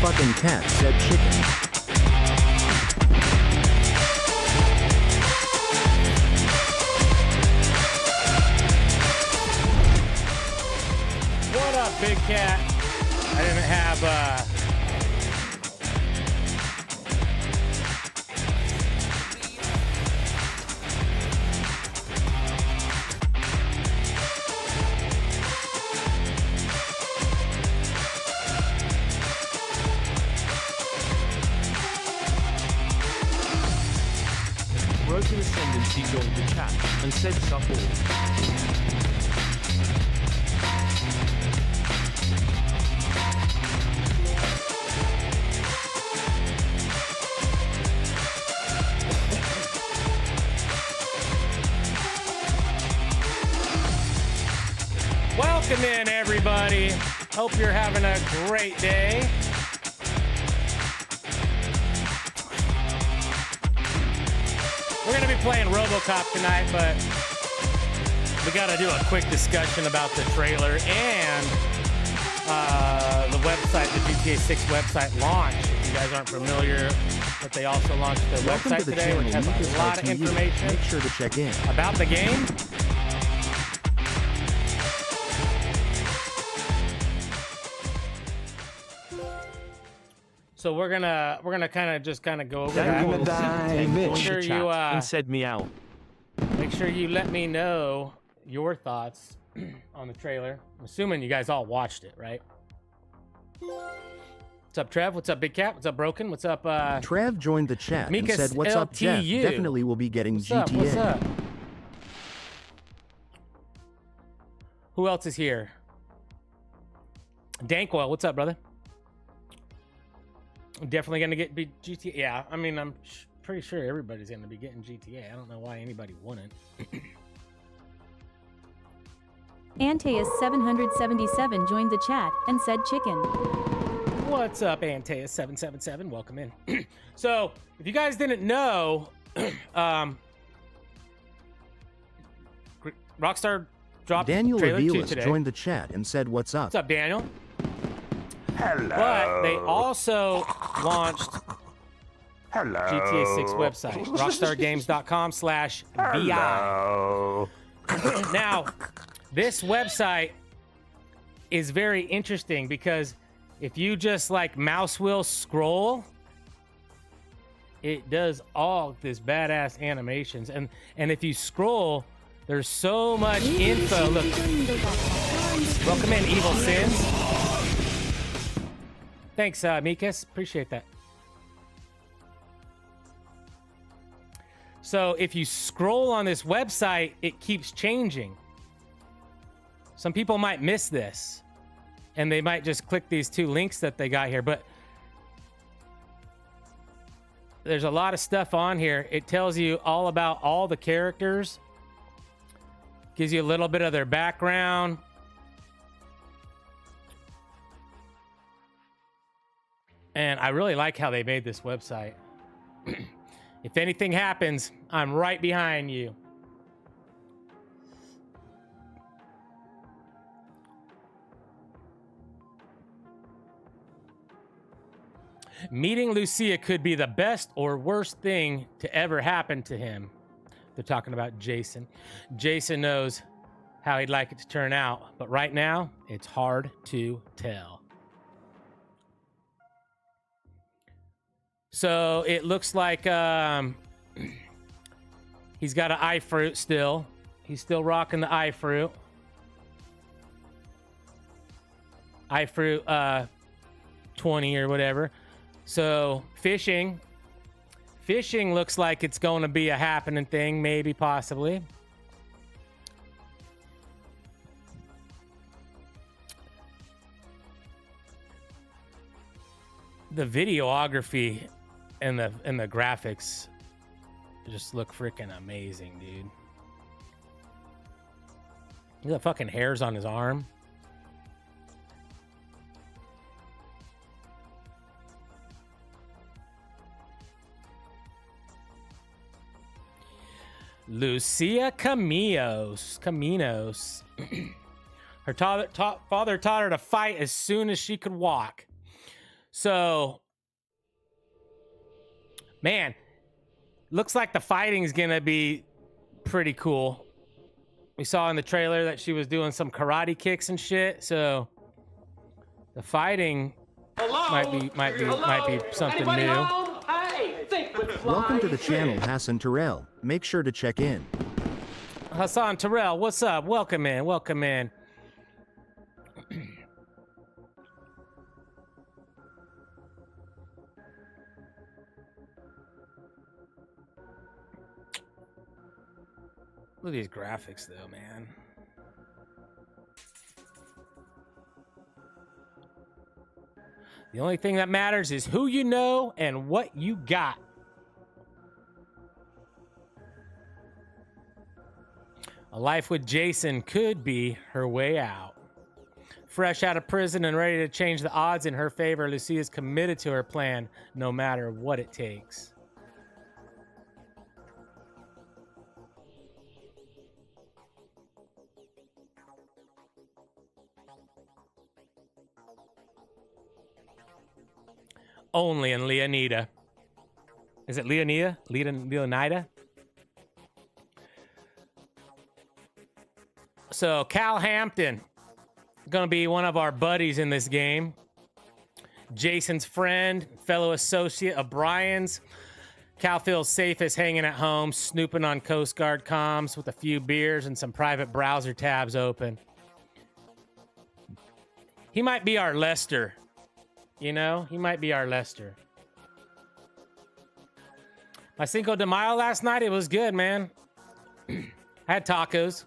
fucking cat, said Chicken. What up, big cat? I didn't have Rosen Ascendancy joined the chat and said sup all. Welcome in, everybody. Hope you're having a great day. We're going to be playing Robocop tonight, but we got to do a quick discussion about the trailer and the website, the GTA 6 website launch. If you guys aren't familiar, but they also launched their website today, which has a lot of information. Make sure to check in about the game. So we're gonna kind of go over that. Make sure you and said meow. Make sure you let me know your thoughts on the trailer. I'm assuming you guys all watched it, right? What's up, Trev? What's up, Big Cat? What's up, Broken? What's up, Trev joined the chat and Mikas said, "What's up, Jeff? LTU? Definitely will be getting What's GTA." up? What's up? Who else is here? Dankwell, what's up, brother? Definitely gonna get GTA. Yeah, I mean, I'm pretty sure everybody's gonna be getting GTA. I don't know why anybody wouldn't. Antaeus 777 joined the chat and said chicken. What's up, Antaeus 777? Welcome in. So, if you guys didn't know, Rockstar dropped Daniel trailer 2 Avilas today. joined the chat and said, "What's up?" What's up, Daniel? Hello. But they also launched GTA 6 website, rockstargames.com/vi. Hello. Now, this website is very interesting because if you just like mouse wheel scroll, it does all this badass animations. And if you scroll, there's so much info. Look, welcome in, Evil Sins. Thanks, Mikas. Appreciate that. So if you scroll on this website, it keeps changing. Some people might miss this, and they might just click these 2 links that they got here. But there's a lot of stuff on here. It tells you all about all the characters, gives you a little bit of their background. And I really like how they made this website. If anything happens, I'm right behind you. Meeting Lucia could be the best or worst thing to ever happen to him. They're talking about Jason. Jason knows how he'd like it to turn out, but right now, it's hard to tell. So it looks like he's got an eye fruit still. He's still rocking the eye fruit. Eye fruit 20 or whatever. So fishing looks like it's going to be a happening thing, maybe, possibly. The videography and the graphics just look freaking amazing, dude. Look at the fucking hairs on his arm. Lucia Caminos. Her father taught her to fight as soon as she could walk. So, man, looks like the fighting's gonna be pretty cool. We saw in the trailer that she was doing some karate kicks and shit. So the fighting might be something new. Welcome to the channel, Hassan Terrell. Make sure to check in. Hassan Terrell, what's up? Welcome in. Welcome in. Look at these graphics, though, man. The only thing that matters is who you know and what you got. A life with Jason could be her way out. Fresh out of prison and ready to change the odds in her favor, Lucia is committed to her plan, no matter what it takes. Only in Leonida. Is it Leonida? Leonida? So Cal Hampton, gonna be one of our buddies in this game. Jason's friend, fellow associate of Brian's. Cal feels safest hanging at home, snooping on Coast Guard comms with a few beers and some private browser tabs open. He might be our Lester. You know, he might be our Lester. My Cinco de Mayo last night, it was good, man. Had tacos.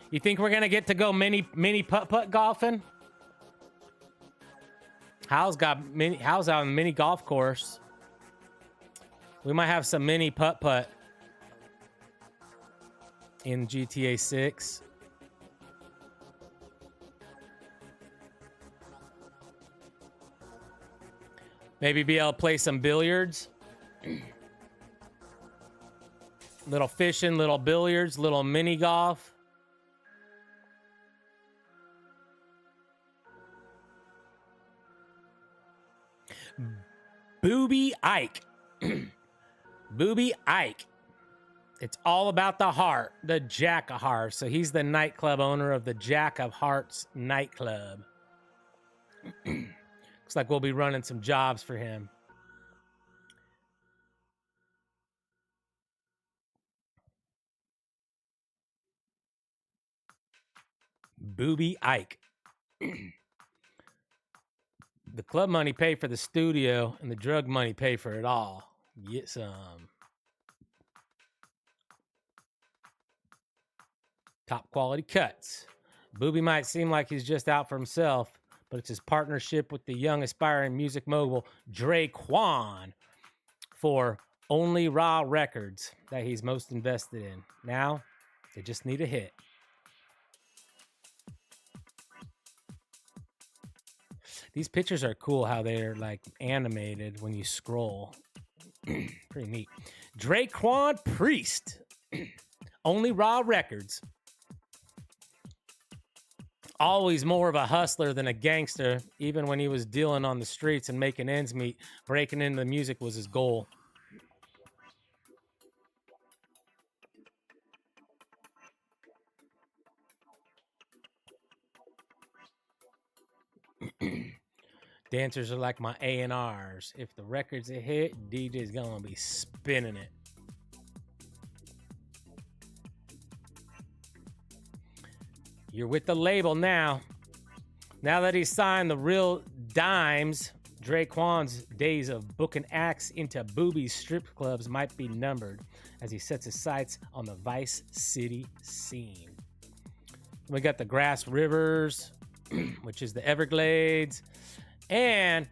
You think we're gonna get to go mini putt golfing? Hal's out on the mini golf course. We might have some mini putt in GTA 6. Maybe be able to play some billiards. Little fishing, little billiards, little mini golf. Booby Ike. Booby Ike. It's all about the heart, the Jack of Hearts. So he's the nightclub owner of the Jack of Hearts nightclub. Looks like we'll be running some jobs for him. Booby Ike. The club money pay for the studio and the drug money pay for it all. Get some. Top quality cuts. Booby might seem like he's just out for himself, but it's his partnership with the young aspiring music mogul Dre Quan for Only Raw Records that he's most invested in. Now, they just need a hit. These pictures are cool, how they're like animated when you scroll. Pretty neat. Dre Quan Priest. Only Raw Records. Always more of a hustler than a gangster, even when he was dealing on the streets and making ends meet. Breaking into the music was his goal. Dancers are like my A&Rs. If the record's a hit, DJ's gonna be spinning it. You're with the label now. Now that he's signed the real dimes, Dre Quan's days of booking acts into booby strip clubs might be numbered as he sets his sights on the Vice City scene. We got the Grass Rivers, which is the Everglades, and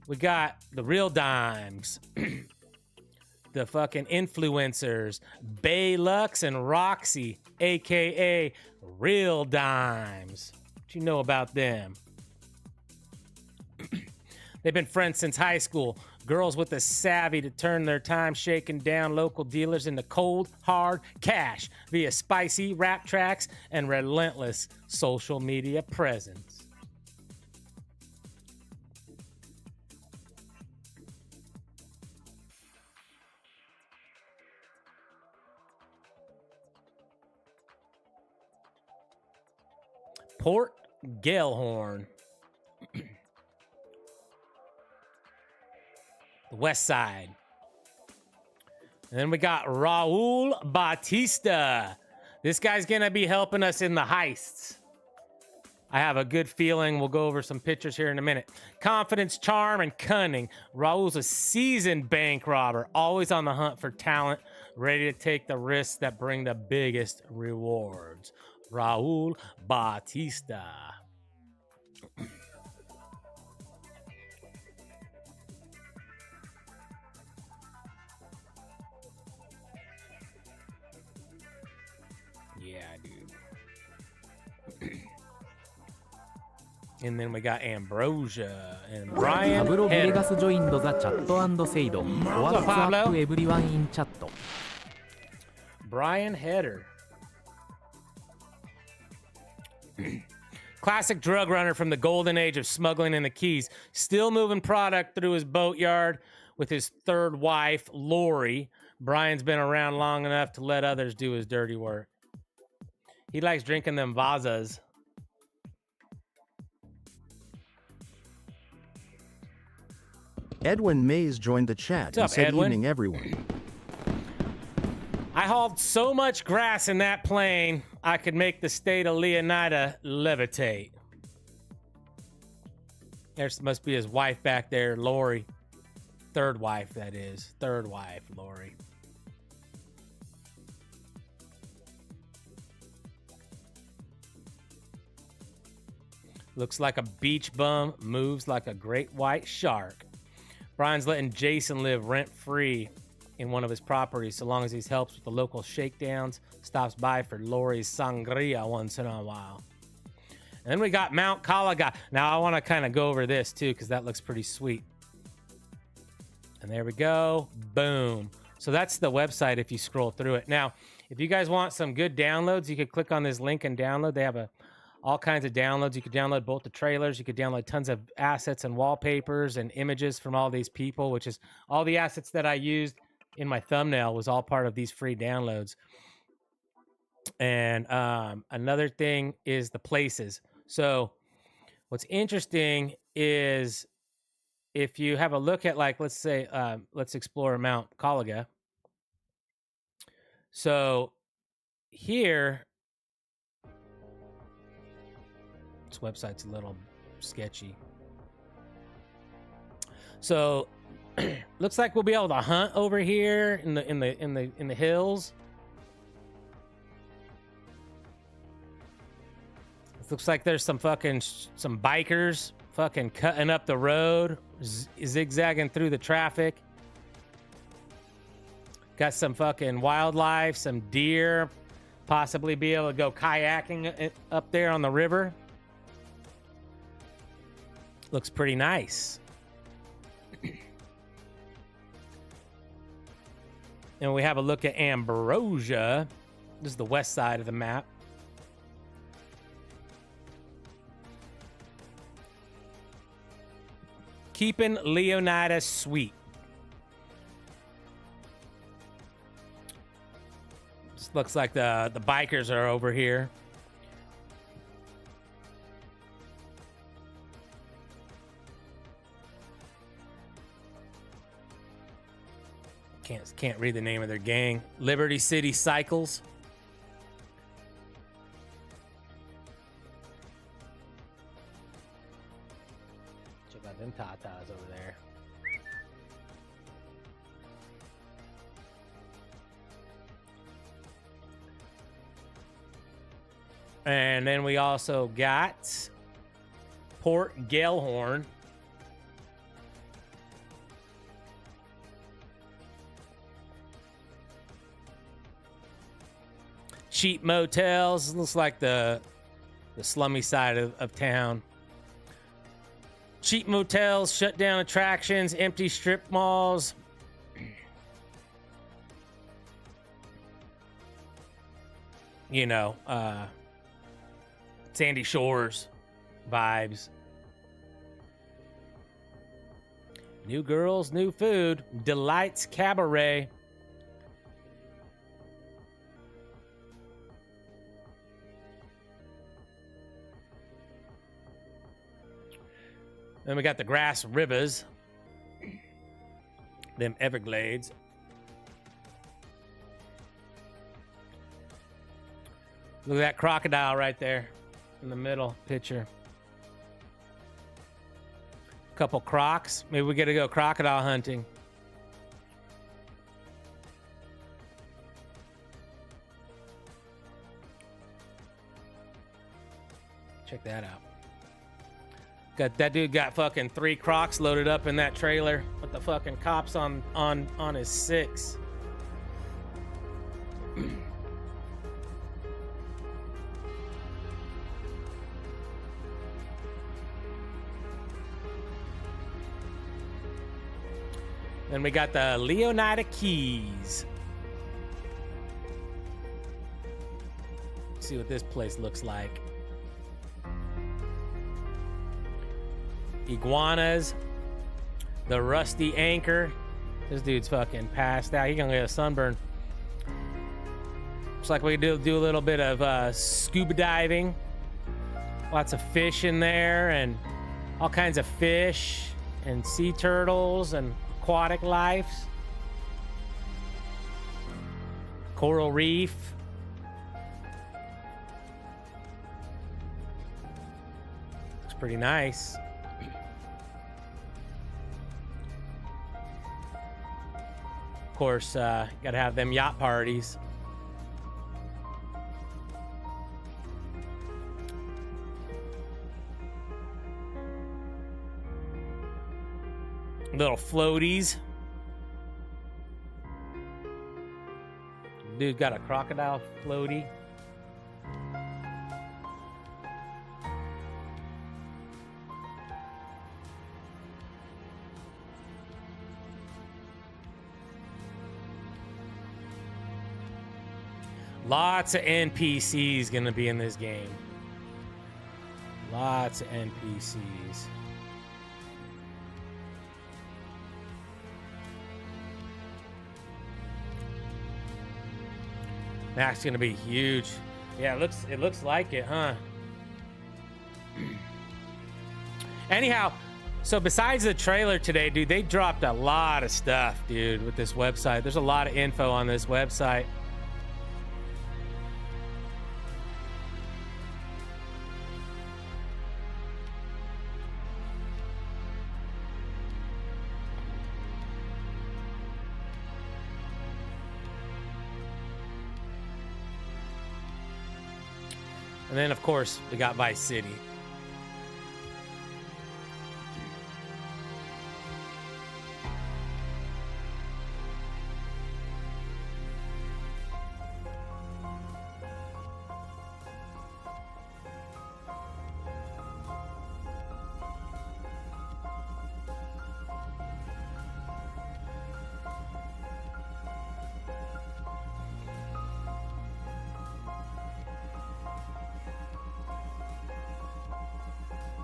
we got the real dimes. The fucking influencers, Baylux and Roxy, aka Real Dimes. What you know about them? They've been friends since high school. Girls with the savvy to turn their time shaking down local dealers into cold, hard cash via spicy rap tracks and relentless social media presence. Port Gellhorn. The west side. And then we got Raul Batista. This guy's gonna be helping us in the heists. I have a good feeling. We'll go over some pictures here in a minute. Confidence, charm, and cunning. Raul's a seasoned bank robber, always on the hunt for talent, ready to take the risks that bring the biggest rewards. Raul Batista. Yeah, dude. And then we got Ambrosia and Brian パブロ・ビレ Header. ガス joined the chat & セイド What's Pablo? up everyone in chat? Brian Header. Classic drug runner from the golden age of smuggling in the Keys. Still moving product through his boatyard with his third wife, Lori. Brian's been around long enough to let others do his dirty work. He likes drinking them vazas. Edwin Mays joined the chat What's and up, said Edwin? evening everyone. I hauled so much grass in that plane, I could make the state of Leonida levitate. There must be his wife back there, Lori. Third wife, that is. Third wife, Lori. Looks like a beach bum, moves like a great white shark. Brian's letting Jason live rent-free in one of his properties so long as he helps with the local shakedowns, stops by for Lori's sangria once in a while. And then we got Mount Calaga. Now I want to kind of go over this too because that looks pretty sweet. And there we go. Boom. So that's the website if you scroll through it. Now, if you guys want some good downloads, you could click on this link and download. They have all kinds of downloads. You could download both the trailers. You could download tons of assets and wallpapers and images from all these people, which is all the assets that I used in my thumbnail was all part of these free downloads. And another thing is the places. So what's interesting is if you have a look at, like, let's say, let's explore Mount Calaga. So here, this website's a little sketchy. So looks like we'll be able to hunt over here in the hills. It looks like there's some bikers fucking cutting up the road, zigzagging through the traffic. Got some fucking wildlife, some deer, possibly be able to go kayaking up there on the river. Looks pretty nice. And we have a look at Ambrosia. This is the west side of the map. Keeping Leonidas sweet. This looks like the bikers are over here. Can't read the name of their gang. Liberty City Cycles. Check out them tatas over there. And then we also got Port Gellhorn. Cheap motels. Looks like the slummy side of town. Cheap motels, shut down attractions, empty strip malls. You know, Sandy Shores vibes. New girls, new food. Delights Cabaret. Then we got the grass rivers. Them Everglades. Look at that crocodile right there in the middle picture. Couple crocs. Maybe we gotta go crocodile hunting. Check that out. Got that dude got fucking 3 crocs loaded up in that trailer with the fucking cops on his 6. Then we got the Leonida Keys. Let's see what this place looks like. Iguanas. The Rusty Anchor. This dude's fucking passed out. He's gonna get a sunburn. Looks like we do a little bit of scuba diving. Lots of fish in there and all kinds of fish and sea turtles and aquatic life. Coral reef. Looks pretty nice. Of course, gotta have them yacht parties. Little floaties. Dude got a crocodile floaty. Lots of NPCs gonna be in this game. Lots of NPCs. That's gonna be huge. Yeah, it looks like it, huh? Anyhow, so besides the trailer today, dude, they dropped a lot of stuff, dude, with this website. There's a lot of info on this website. And then, of course, we got Vice City.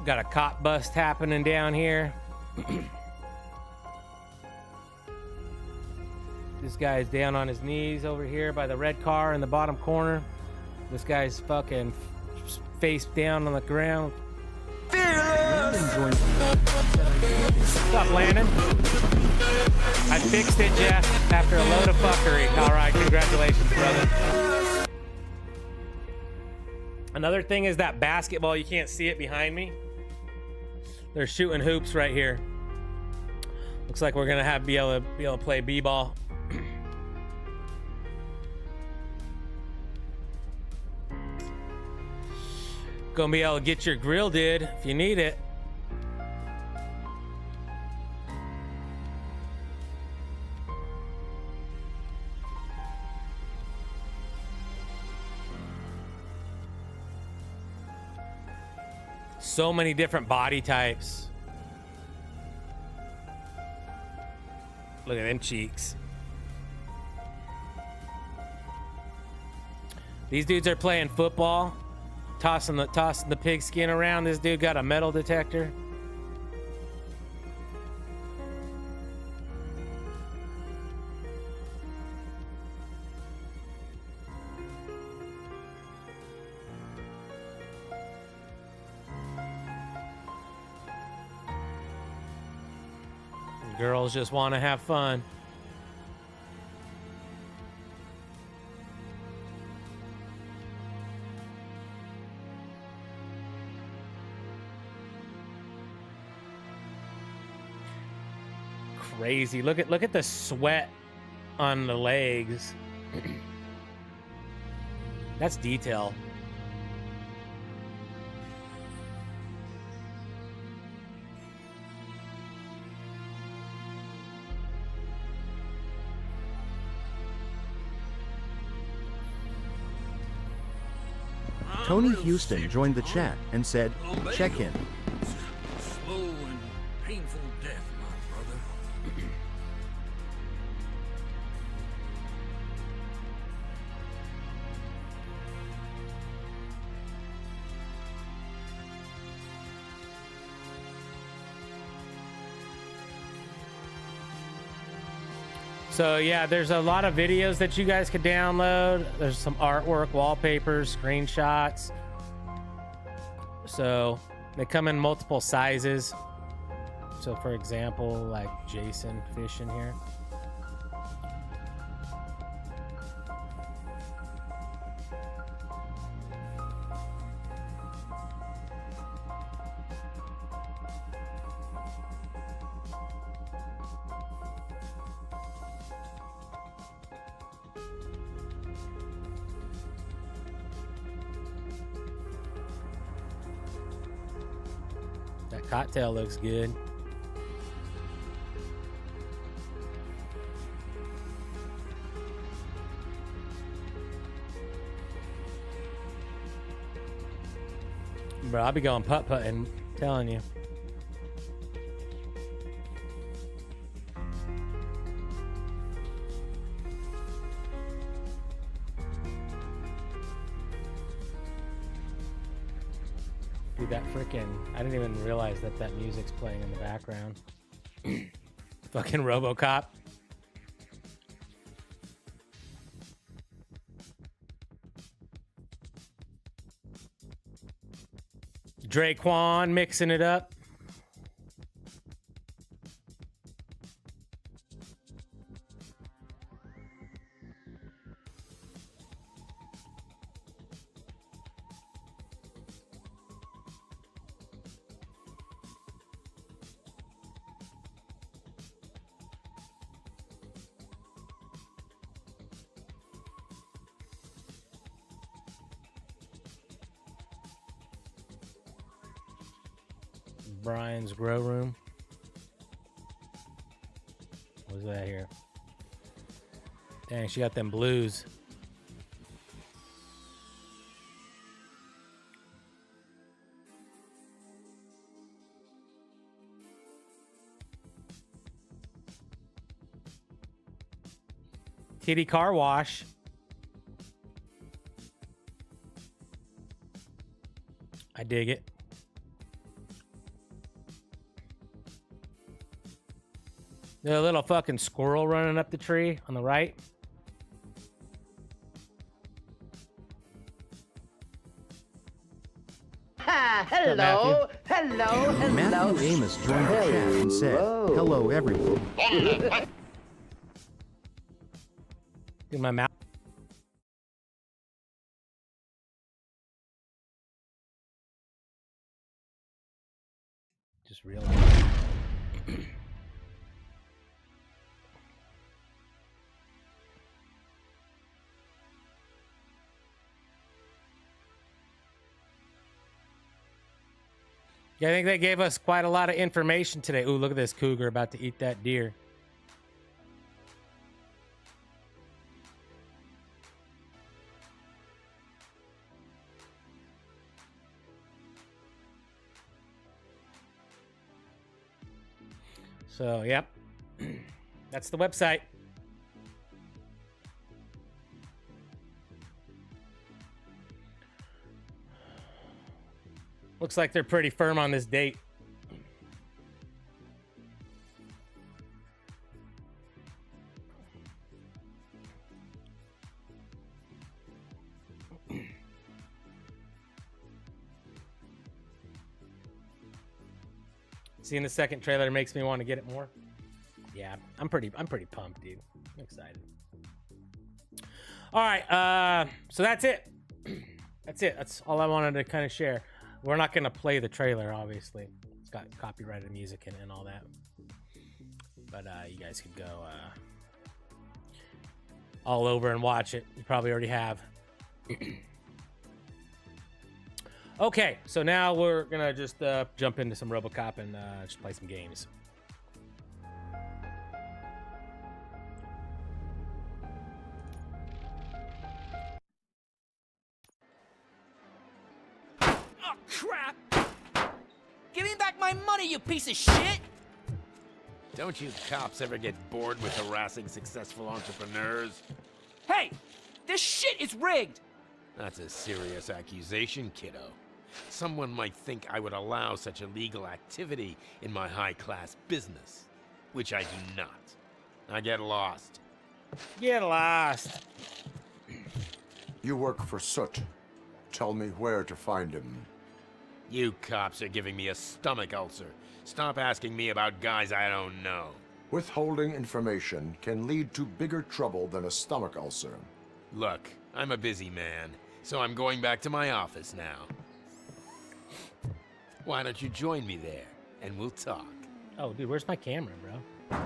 Got a cop bust happening down here. This guy's down on his knees over here by the red car in the bottom corner. This guy's fucking face down on the ground. Stop, Landon. I fixed it, Jeff, after a load of fuckery. All right, congratulations, brother. Another thing is that basketball. You can't see it behind me. They're shooting hoops right here. Looks like we're gonna be able to play b-ball. Gonna be able to get your grill, dude, if you need it. So many different body types. Look at them cheeks. These dudes are playing football, tossing the pigskin around. This dude got a metal detector. Girls just want to have fun. Crazy. Look at the sweat on the legs. That's detail. Tony Houston joined the chat and said, check in. Slow and painful death, my brother. So yeah, there's a lot of videos that you guys could download. There's some artwork, wallpapers, screenshots. So they come in multiple sizes. So for example, like Jason fishing here. That cocktail looks good. Bro, I'll be going putt-putting, telling you. Dude, that freaking... I didn't even realize that that music's playing in the background. Fucking Robocop. Draquan mixing it up. Brian's grow room. What's that here? Dang, she got them blues. Kitty car wash. I dig it. There's a little fucking squirrel running up the tree on the right. Hello, hello. Matthew Amos joined the chat and said, hello everyone. In my mouth. Just realized. Yeah, I think they gave us quite a lot of information today. Ooh, look at this cougar about to eat that deer. So, yep. That's the website. Looks like they're pretty firm on this date. Seeing the second trailer makes me want to get it more. yeah, I'm pretty pumped, dude. I'm excited. All right, so that's it. That's it. That's all I wanted to kind of share. We're not gonna play the trailer, obviously. It's got copyrighted music and all that. But you guys could go all over and watch it. You probably already have. Okay, so now we're gonna just jump into some Robocop and just play some games. Oh, crap! Give me back my money, you piece of shit! Don't you cops ever get bored with harassing successful entrepreneurs? Hey! This shit is rigged! That's a serious accusation, kiddo. Someone might think I would allow such illegal activity in my high-class business, which I do not. I get lost. Get lost. You work for Soot. Tell me where to find him. You cops are giving me a stomach ulcer. Stop asking me about guys I don't know. Withholding information can lead to bigger trouble than a stomach ulcer. Look, I'm a busy man, so I'm going back to my office now. Why don't you join me there, and we'll talk. Oh, dude, where's my camera, bro?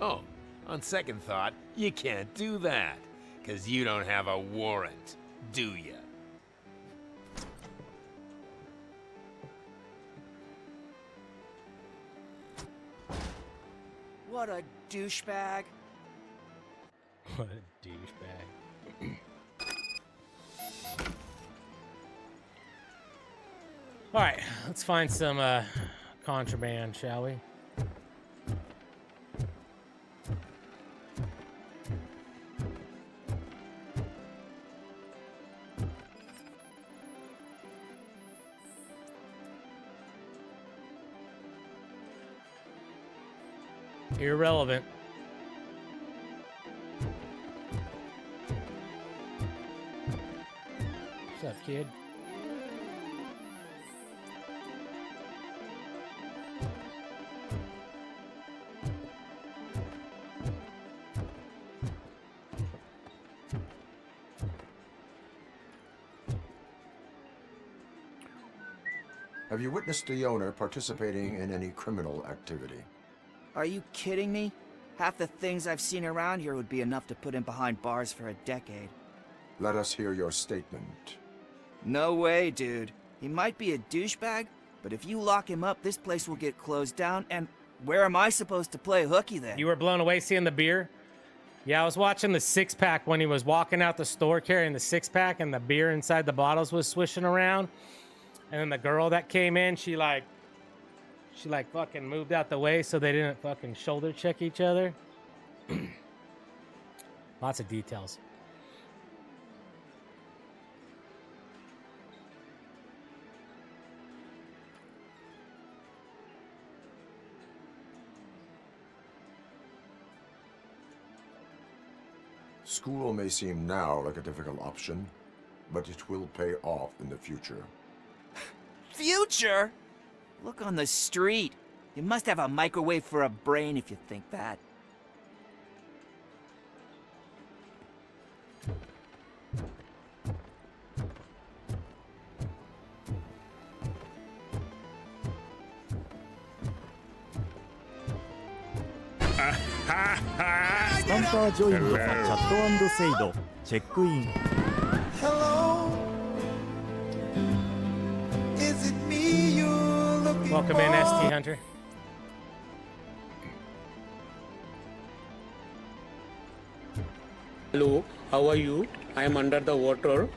Oh, on second thought, you can't do that, because you don't have a warrant, do ya? What a douchebag. What a douchebag. All right, let's find some contraband, shall we? Irrelevant. What's up, kid? Have you witnessed the owner participating in any criminal activity? Are you kidding me? Half the things I've seen around here would be enough to put him behind bars for a decade. Let us hear your statement. No way, dude. He might be a douchebag, but if you lock him up, this place will get closed down, and where am I supposed to play hooky then? You were blown away seeing the beer? Yeah, I was watching the six-pack when he was walking out the store carrying the six-pack, and the beer inside the bottles was swishing around. And then the girl that came in, she like fucking moved out the way so they didn't fucking shoulder check each other. Lots of details. School may seem now like a difficult option, but it will pay off in the future. Future? Look on the street. You must have a microwave for a brain if you think that. Welcome in, ST Hunter. Hello, how are you? I am under the water.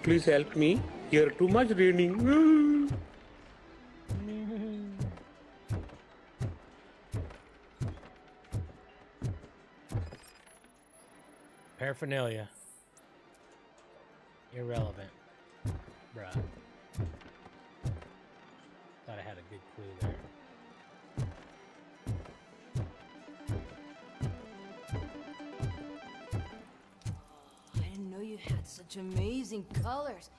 Please help me. Here too much raining. Paraphernalia. Irrelevant. Bruh. Thought I had a good clue there. I didn't know you had such amazing colors.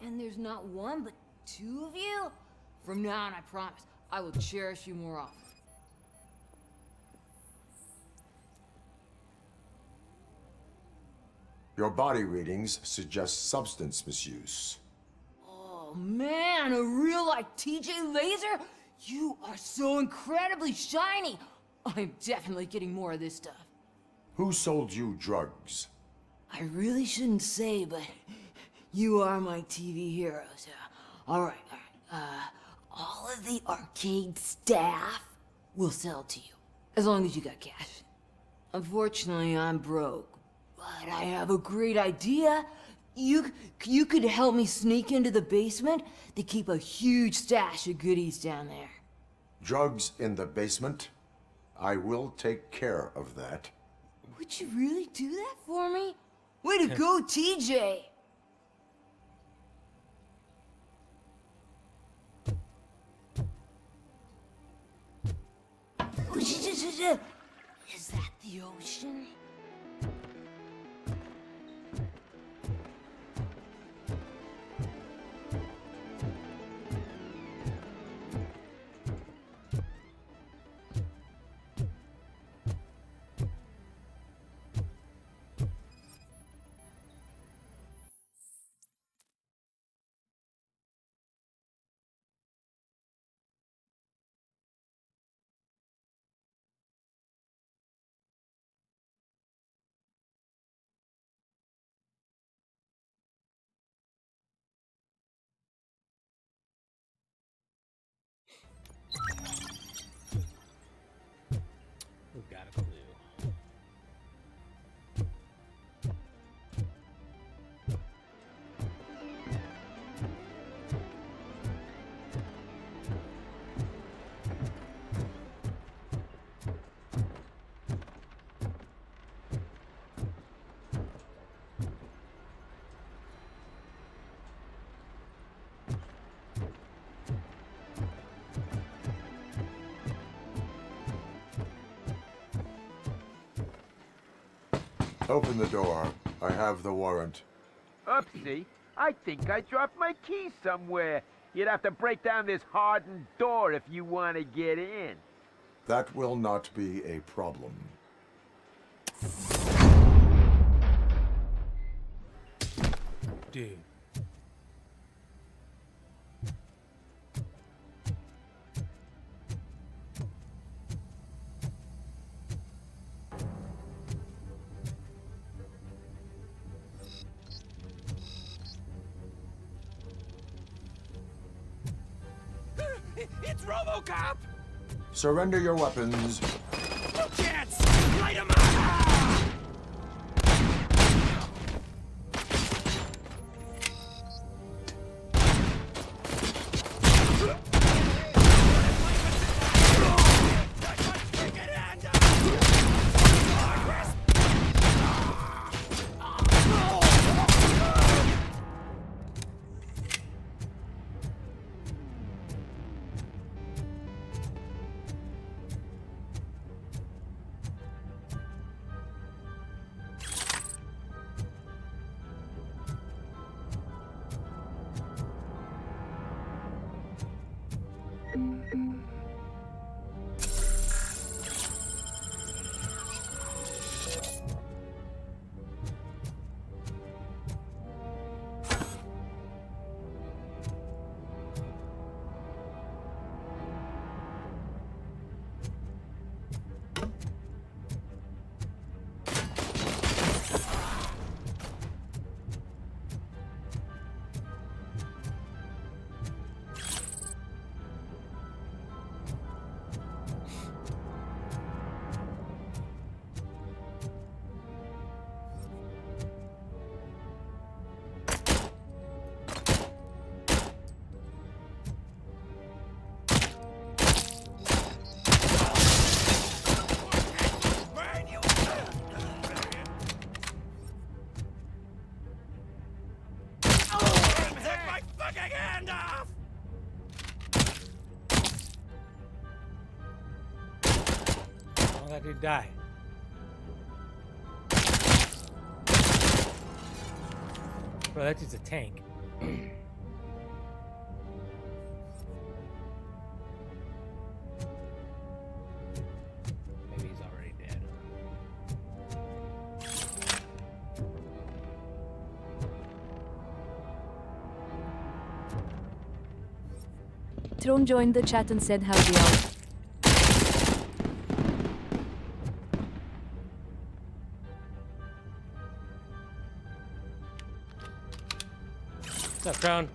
And there's not one, but two of you? From now on, I promise, I will cherish you more often. Your body readings suggest substance misuse. Oh man, a real like TJ laser? You are so incredibly shiny. I'm definitely getting more of this stuff. Who sold you drugs? I really shouldn't say, but you are my TV heroes. All right. All of the arcade staff will sell to you, as long as you got cash. Unfortunately, I'm broke, but I have a great idea. You could help me sneak into the basement. They keep a huge stash of goodies down there. Drugs in the basement? I will take care of that. Would you really do that for me? Way to go, TJ! Is that the ocean? Who got a clue? Open the door. I have the warrant. Oopsie. I think I dropped my keys somewhere. You'd have to break down this hardened door if you want to get in. That will not be a problem. Dude. It's Robocop! Surrender your weapons. No chance! Light him up! That dude die. Bro, that dude's a tank. Maybe he's already dead. Patron joined the chat and said howdy out. What's up, Crown?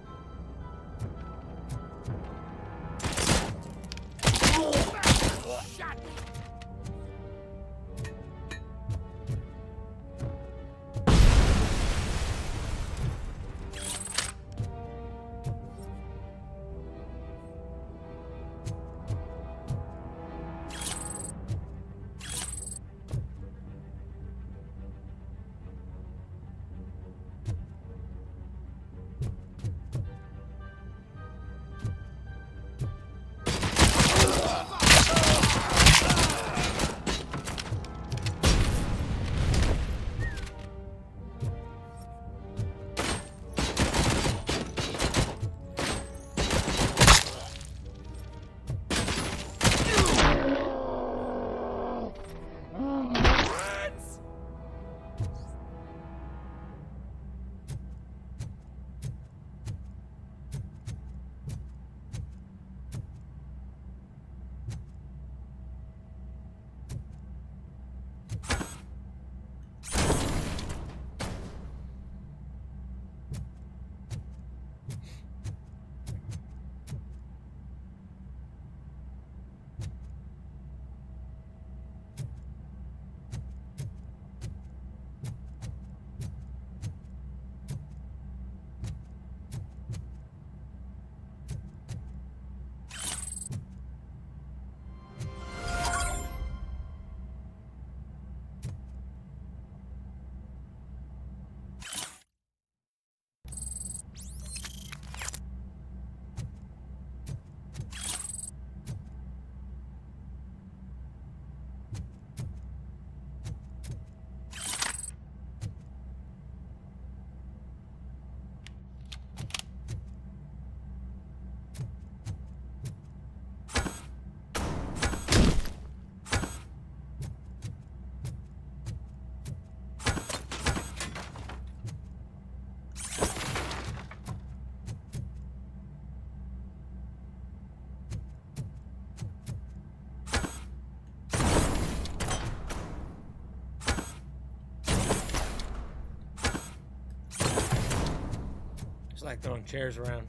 Just like throwing chairs around.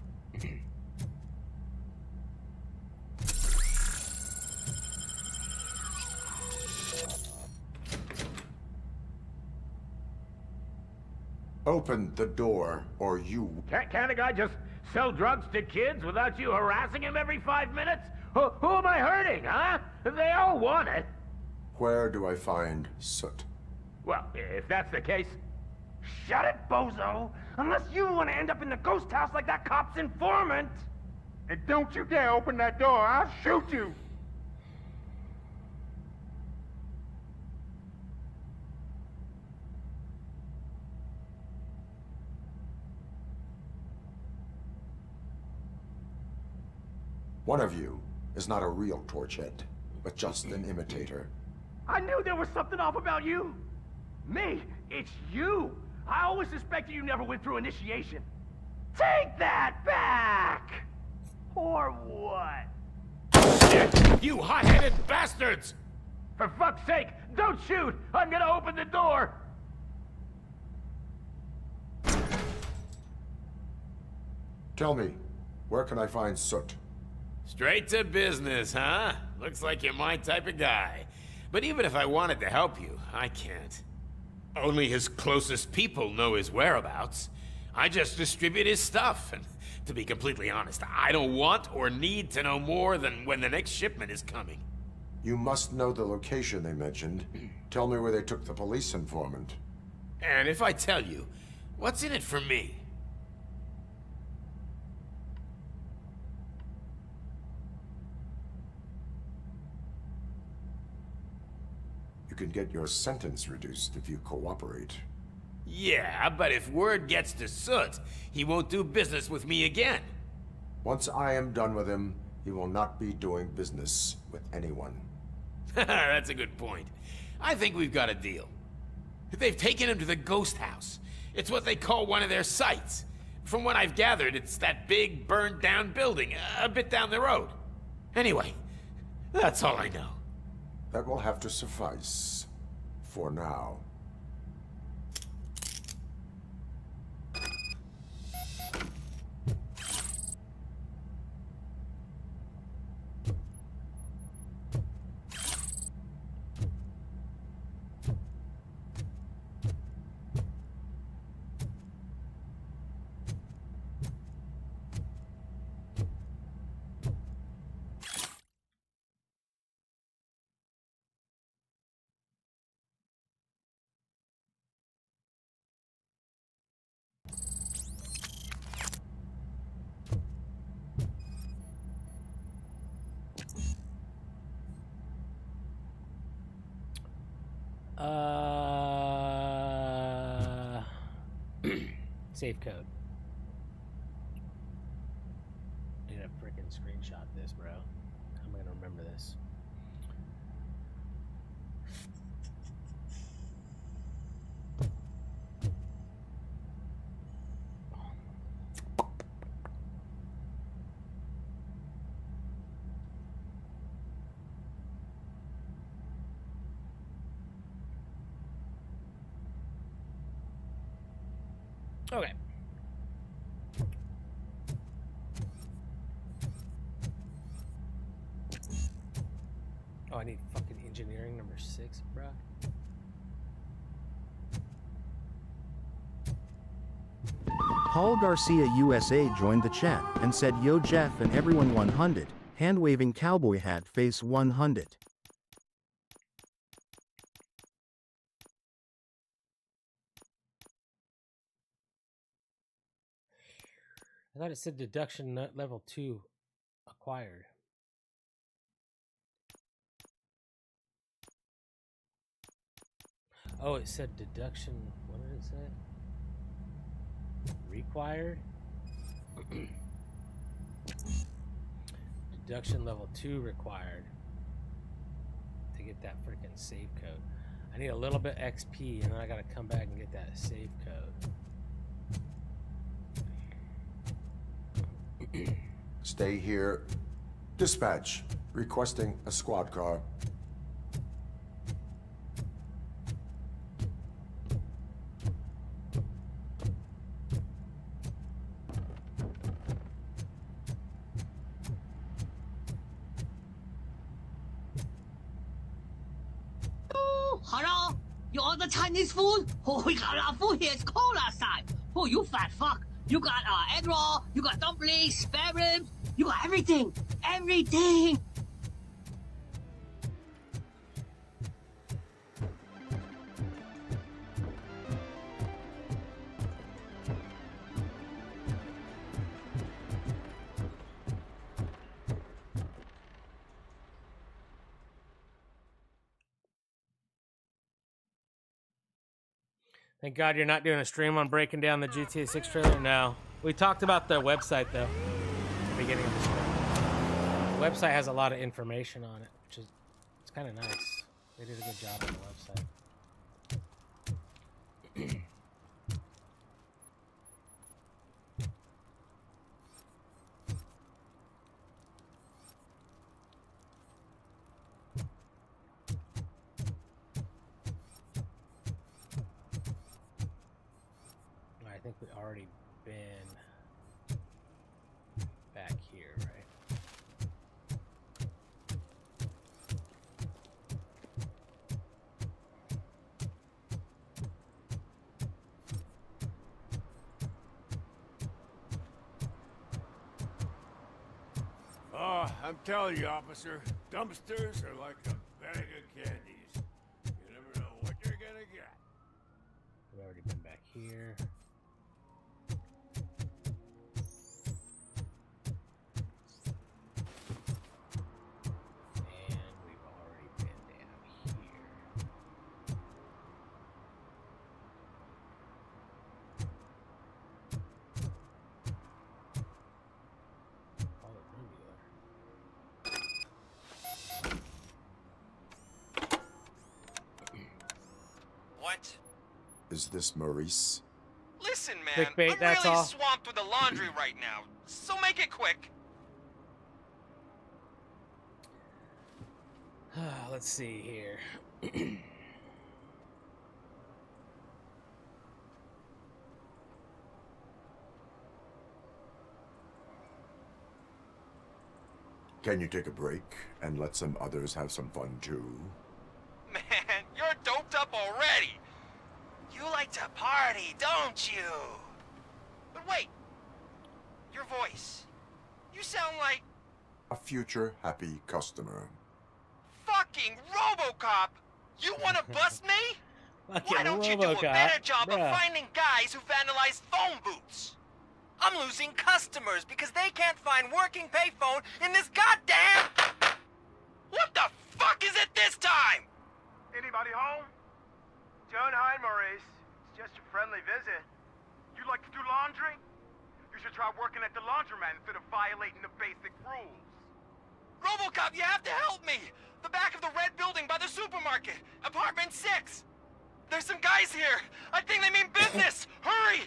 Open the door, or you... Can't a guy just sell drugs to kids without you harassing him every 5 minutes? Who am I hurting, huh? They all want it. Where do I find Soot? Well, if that's the case... Shut it, bozo! Unless you want to end up in the ghost house like that cop's informant! And don't you dare open that door, I'll shoot you! One of you is not a real torchhead, but just an imitator. I knew there was something off about you! Me? It's you! I always suspected you never went through initiation. Take that back! Or what? Shit! You hot-headed bastards! For fuck's sake, don't shoot! I'm gonna open the door! Tell me, where can I find Soot? Straight to business, huh? Looks like you're my type of guy. But even if I wanted to help you, I can't. Only his closest people know his whereabouts. I just distribute his stuff, and to be completely honest, I don't want or need to know more than when the next shipment is coming. You must know the location they mentioned. Tell me where they took the police informant. And if I tell you, what's in it for me? You can get your sentence reduced if you cooperate. Yeah, but if word gets to Soot, he won't do business with me again. Once I am done with him, he will not be doing business with anyone. That's a good point. I think we've got a deal. They've taken him to the ghost house. It's what they call one of their sites. From what I've gathered, it's that big, burned-down building a bit down the road. Anyway, that's all I know. That will have to suffice. For now. Safe code. Need a freaking screenshot this, bro. I'm gonna remember this. Okay. Oh, I need fucking engineering number 6, bro. Paul Garcia USA joined the chat and said, "Yo Jeff and everyone 100, hand-waving cowboy hat face 100. I thought it said deduction level 2 acquired. Oh, it said deduction. What did it say? Required? Deduction level 2 required to get that freaking save code. I need a little bit XP and then I gotta come back and get that save code. Stay here. Dispatch. Requesting a squad car. Hello? You order Chinese food? Oh, we got our food here. It's cold outside. Oh, you fat fuck. You got egg roll, you got dumplings, spare ribs, you got everything. Everything. Thank God you're not doing a stream on breaking down the GTA 6 trailer. No. We talked about the website, though, at the beginning of the stream. The website has a lot of information on it, which is it's kind of nice. They did a good job on the website. I think we already been back here, right? Oh, I'm telling you, officer, dumpsters are like a bag of candies. You never know what you're gonna get. We've already been back here. Is this Maurice? Listen, man, Clickbait, I'm that's really all. swamped with the laundry right now, so make it quick. Let's see here. Can you take a break and let some others have some fun too? Man, you're doped up already. You like to party, don't you? But wait, your voice. You sound like A future happy customer. fucking Robocop. You want to bust me? Fucking Why don't you do a Robocop, better job bruh. of finding guys who vandalize phone booths? I'm losing customers because they can't find working payphone in this goddamn... What the fuck is it this time? Anybody home? Joan, hi, Maurice. It's just a friendly visit. You like to do laundry? You should try working at the laundromat instead of violating the basic rules. Robocop, you have to help me! The back of the red building by the supermarket, apartment 6. There's some guys here. I think they mean business. Hurry!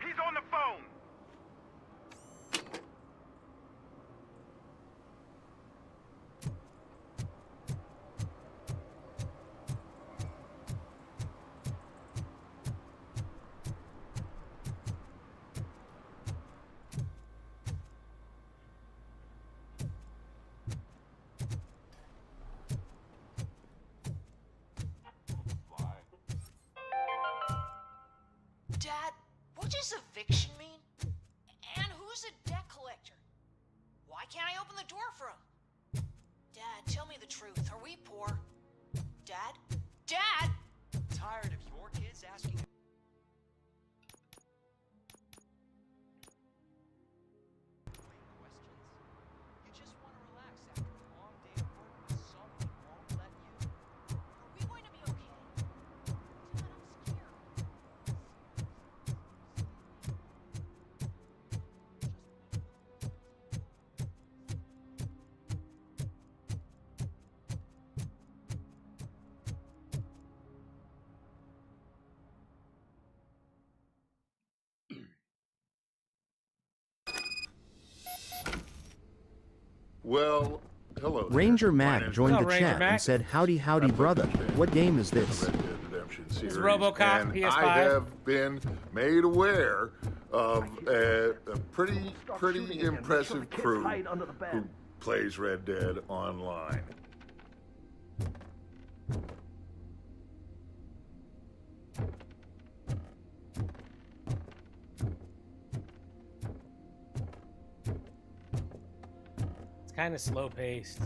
He's on the phone. Dad, what does eviction mean? And who's a debt collector? Why can't I open the door for him? Dad, tell me the truth. Are we poor? Dad? Dad! Tired of your kids asking... You just want to relax after a long day of work, but someone won't let you. Are we going to be okay? Dad, I'm scared. Well, hello. Ranger there. My Mac name's joined Hello, the Ranger chat Mac. and said, howdy, howdy, brother. What game is this? Red Dead Redemption series, Robocop, and PS5. I have been made aware of a pretty impressive crew who plays Red Dead online. It's kind of slow paced.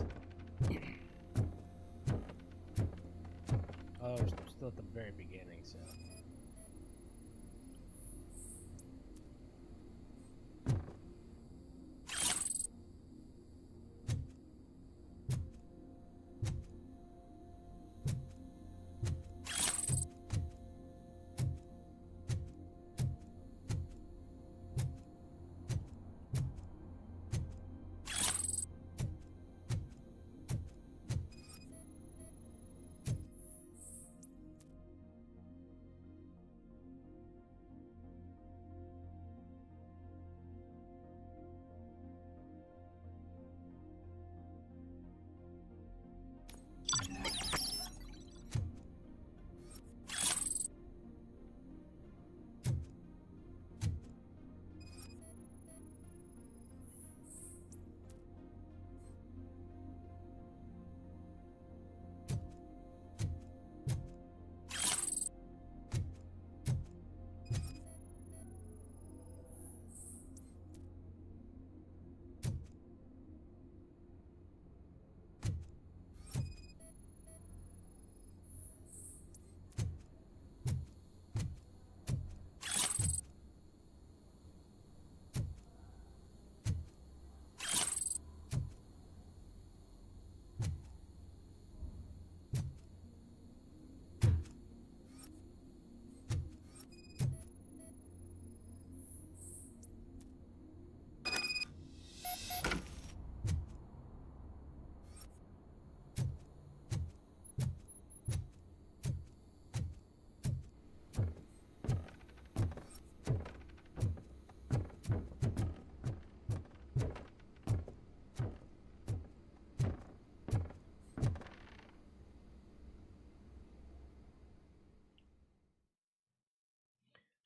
Oh, we're still at the very beginning, so.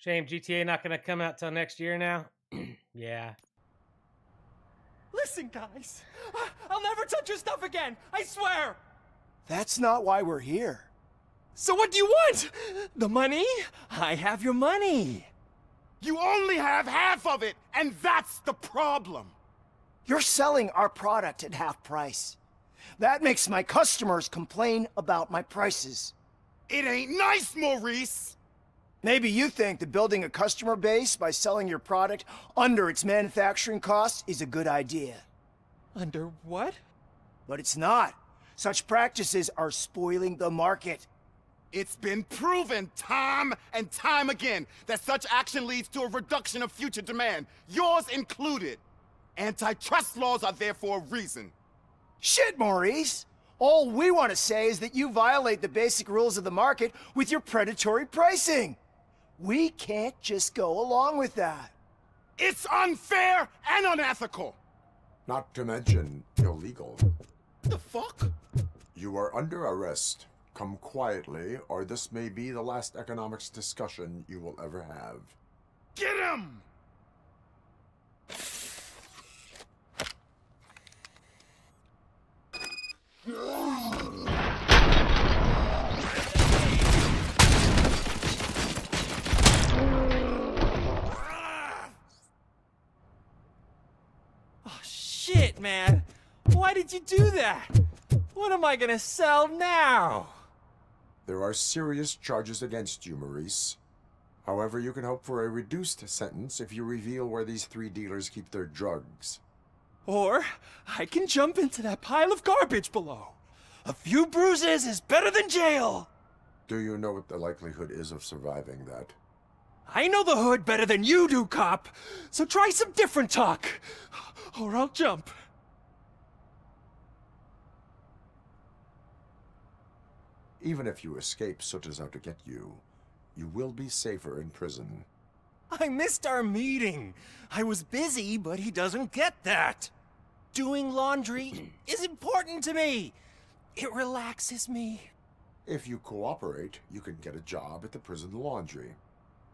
Shame GTA not gonna come out till next year now. Yeah. Listen, guys. I'll never touch your stuff again. I swear. That's not why we're here. So what do you want? The money? I have your money. You only have half of it, and that's the problem. You're selling our product at half price. That makes my customers complain about my prices. It ain't nice, Maurice! Maybe you think that building a customer base by selling your product under its manufacturing costs is a good idea. Under what? But it's not. Such practices are spoiling the market. It's been proven time and time again that such action leads to a reduction of future demand, yours included. Antitrust laws are there for a reason. Shit, Maurice! All we want to say is that you violate the basic rules of the market with your predatory pricing. We can't just go along with that. It's unfair and unethical! Not to mention illegal. The fuck? You are under arrest. Come quietly, or this may be the last economics discussion you will ever have. Get him! Oh, shit, man. Why did you do that? What am I gonna sell now? There are serious charges against you, Maurice. However, you can hope for a reduced sentence if you reveal where these 3 dealers keep their drugs. Or I can jump into that pile of garbage below. A few bruises is better than jail. Do you know what the likelihood is of surviving that? I know the hood better than you do, cop. So try some different talk, or I'll jump. Even if you escape Soot is out to get you, you will be safer in prison. I missed our meeting. I was busy, but he doesn't get that. Doing laundry is important to me. It relaxes me. If you cooperate, you can get a job at the prison laundry.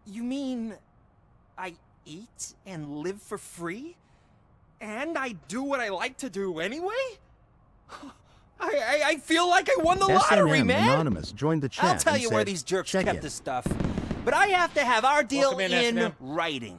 You mean I eat and live for free? And I do what I like to do anyway? I feel like I won the lottery, SNM man! Anonymous joined the chat I'll tell and you where said, these jerks "Check kept it." the stuff. But I have to have our deal Welcome in SNM. writing.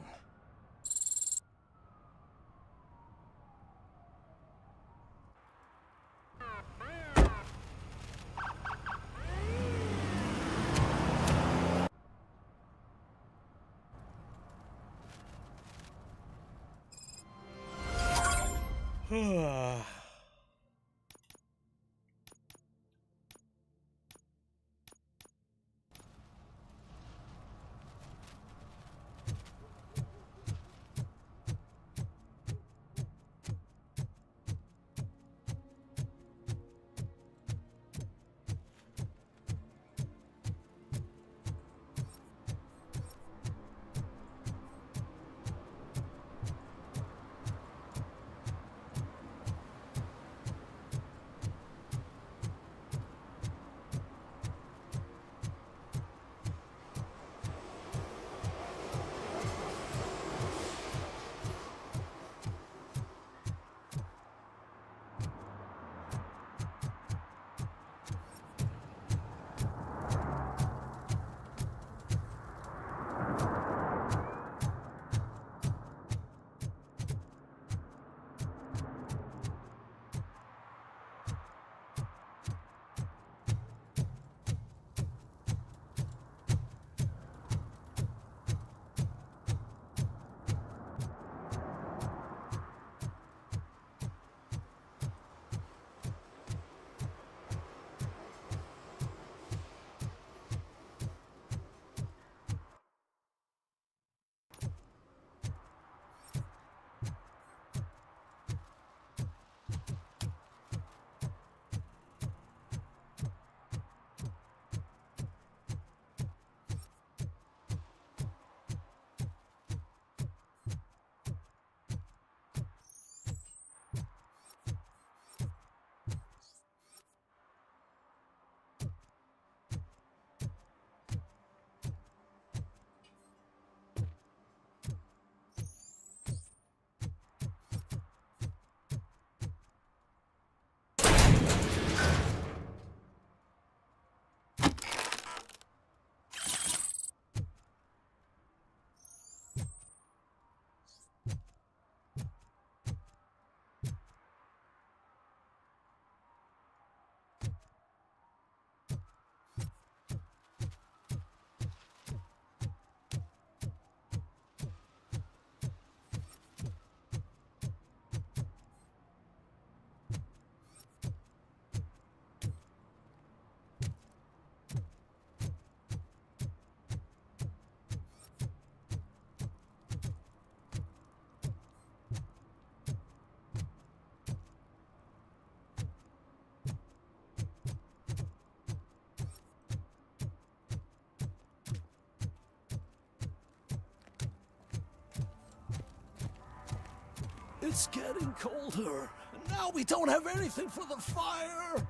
It's getting colder, and now we don't have anything for the fire.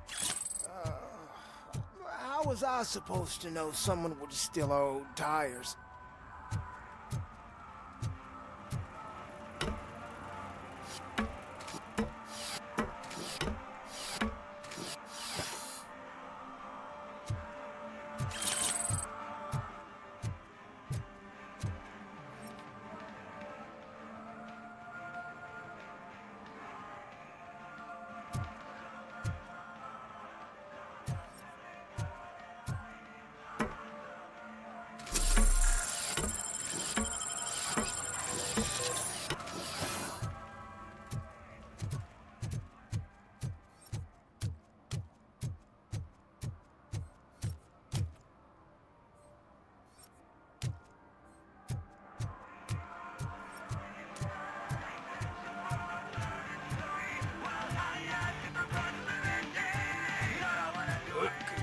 How was I supposed to know someone would steal our old tires?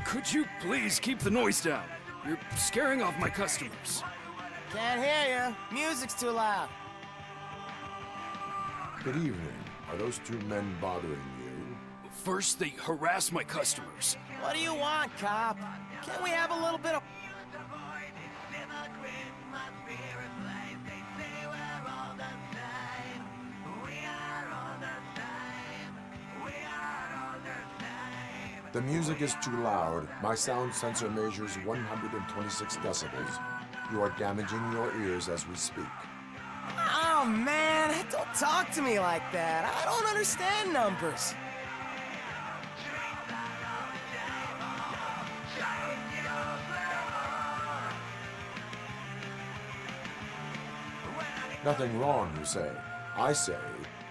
Could you please keep the noise down? You're scaring off my customers. Can't hear you. Music's too loud. Good evening. Are those two men bothering you? First, they harass my customers. What do you want, cop? Can't we have a little bit of... The music is too loud. My sound sensor measures 126 decibels. You are damaging your ears as we speak. Oh, man, don't talk to me like that. I don't understand numbers. Nothing wrong, you say. I say,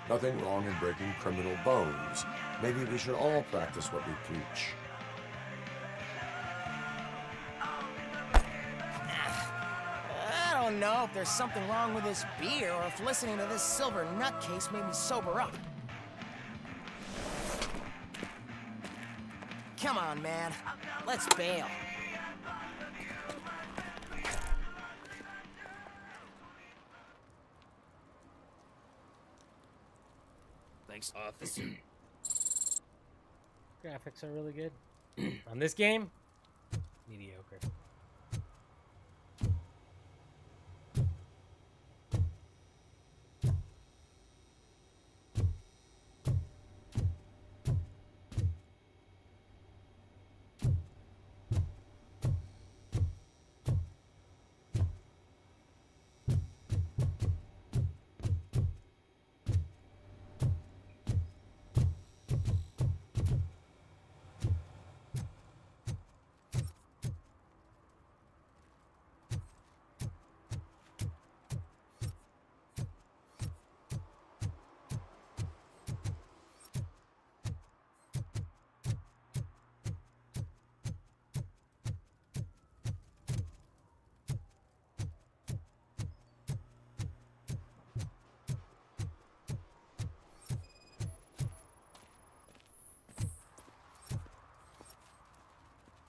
nothing wrong in breaking criminal bones. Maybe we should all practice what we preach. I don't know if there's something wrong with this beer or if listening to this silver nutcase made me sober up. Come on, man. Let's bail. Thanks, officer. Graphics are really good. On this game, mediocre.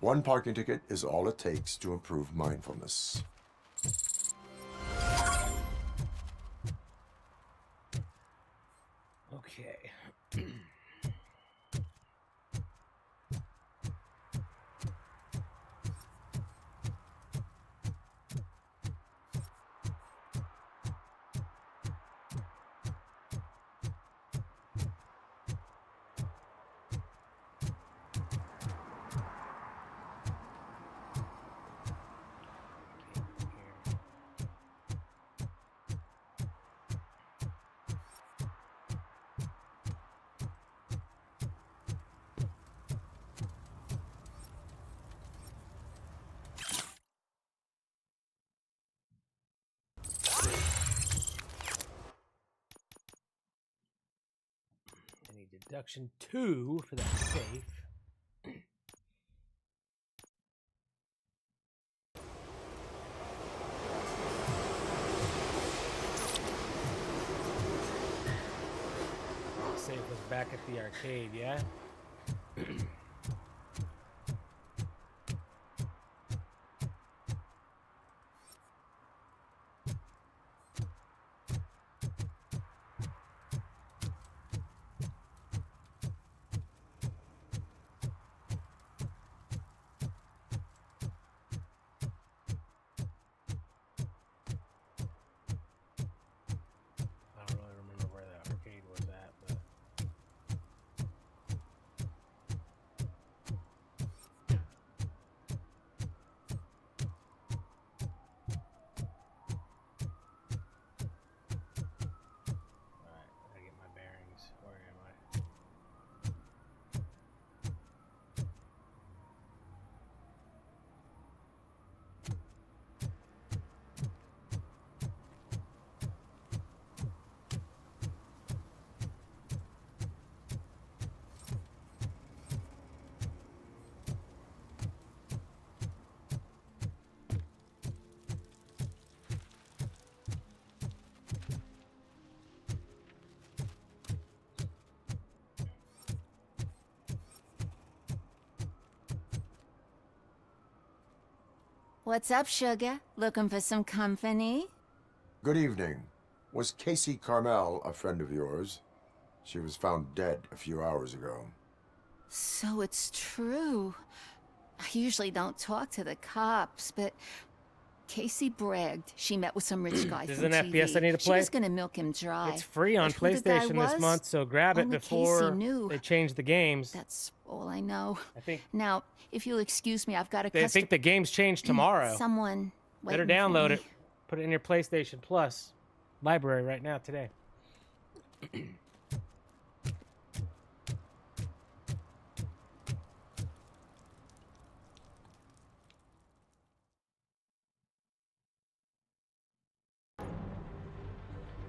One parking ticket is all it takes to improve mindfulness. Okay. I need deduction 2 for that safe. Safe was back at the arcade, yeah? What's up, sugar? Looking for some company? Good evening. Was Casey Carmel a friend of yours? She was found dead a few hours ago. So it's true. I usually don't talk to the cops, but Casey bragged she met with some rich guy This from is an TV. FPS I need to She play. was gonna milk him dry. It's free on But who the guy PlayStation this was, month, so grab it only before Casey knew. they change the games. That's all I know. I think. Now, if you'll excuse me, I've got a They think the games change tomorrow. Someone Better waiting for download me. it. Put it in your PlayStation Plus library right now today.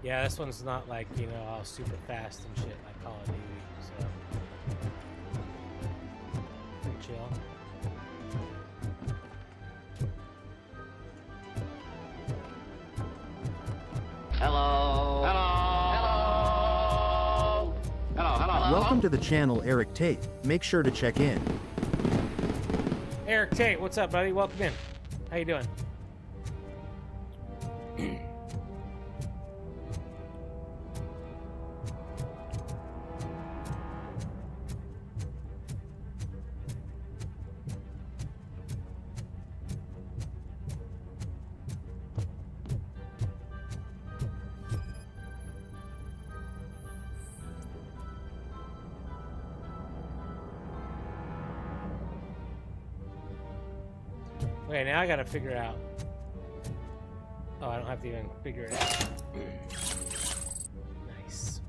Yeah, this one's not like, you know, all super fast and shit like Call of Duty, so pretty chill. Hello. Hello. Hello. Hello. Welcome to the channel, Eric Tate. Make sure to check in. Eric Tate, what's up, buddy? Welcome in. How you doing? Okay, now I gotta figure out. Oh, I don't have to even figure it out. Nice.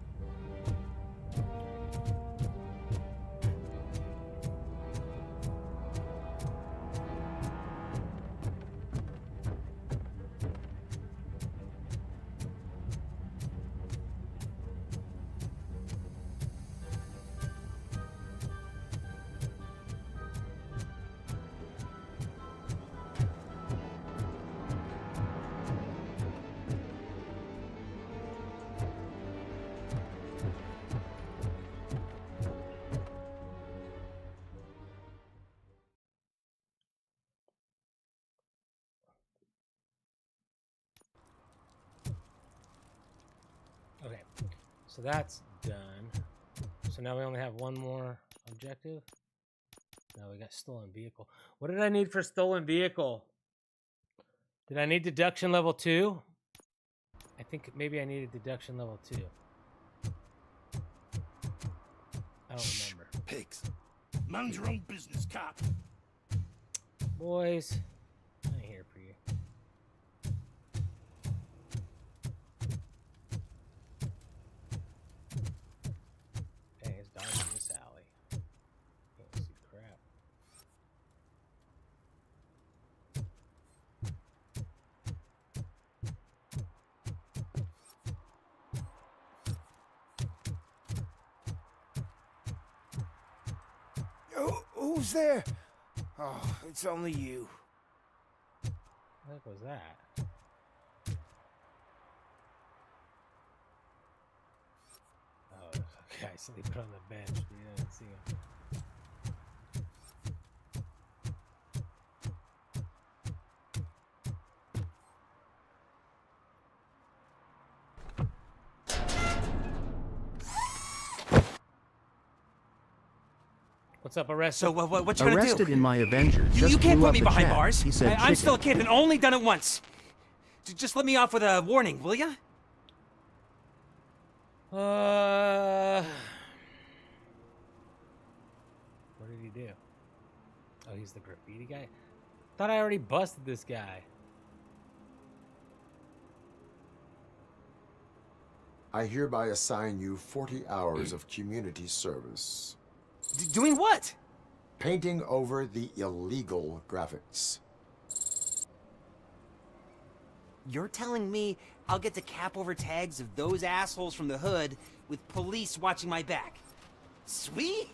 Okay, so that's done. So now we only have one more objective. Now we got stolen vehicle. What did I need for stolen vehicle? Did I need deduction level 2? I think maybe I needed deduction level 2. I don't remember. Pigs. Mind your own business, cop. Boys, I ain't here for you. Dang, it's dark in this alley. Can't see crap. Who's there? Oh, it's only you. What the heck was that? Oh, okay, so they put on the bench. We didn't see him. What's up, Arrested? So what you gonna do? Arrested in my Avenger. Just You can't blew put up me the behind chat. bars. He said I'm chicken. still a kid and only done it once. Just let me off with a warning, will ya? What did he do? Oh, he's the graffiti guy? Thought I already busted this guy. I hereby assign you 40 hours of community service. Doing what? Painting over the illegal graphics. You're telling me I'll get to cap over tags of those assholes from the hood with police watching my back? Sweet!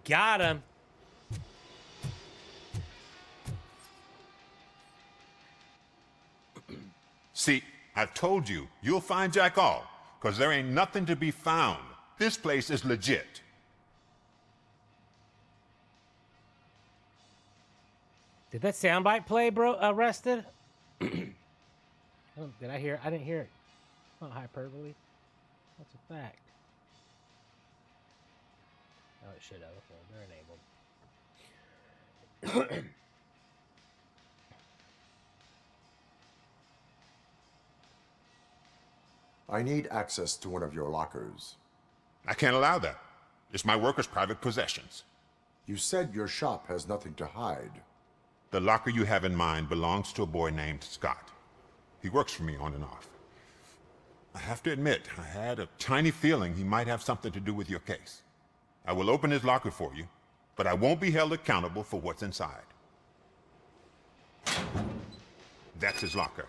Got him. See, I told you, you'll find Jack all, because there ain't nothing to be found. This place is legit. Did that soundbite play, bro? Arrested? Did I hear? I didn't hear it. It's not hyperbole. That's a fact. Oh, it should have. Okay, they're enabled. I need access to one of your lockers. I can't allow that. It's my workers' private possessions. You said your shop has nothing to hide. The locker you have in mind belongs to a boy named Scott. He works for me on and off. I have to admit, I had a tiny feeling he might have something to do with your case. I will open his locker for you, but I won't be held accountable for what's inside. That's his locker.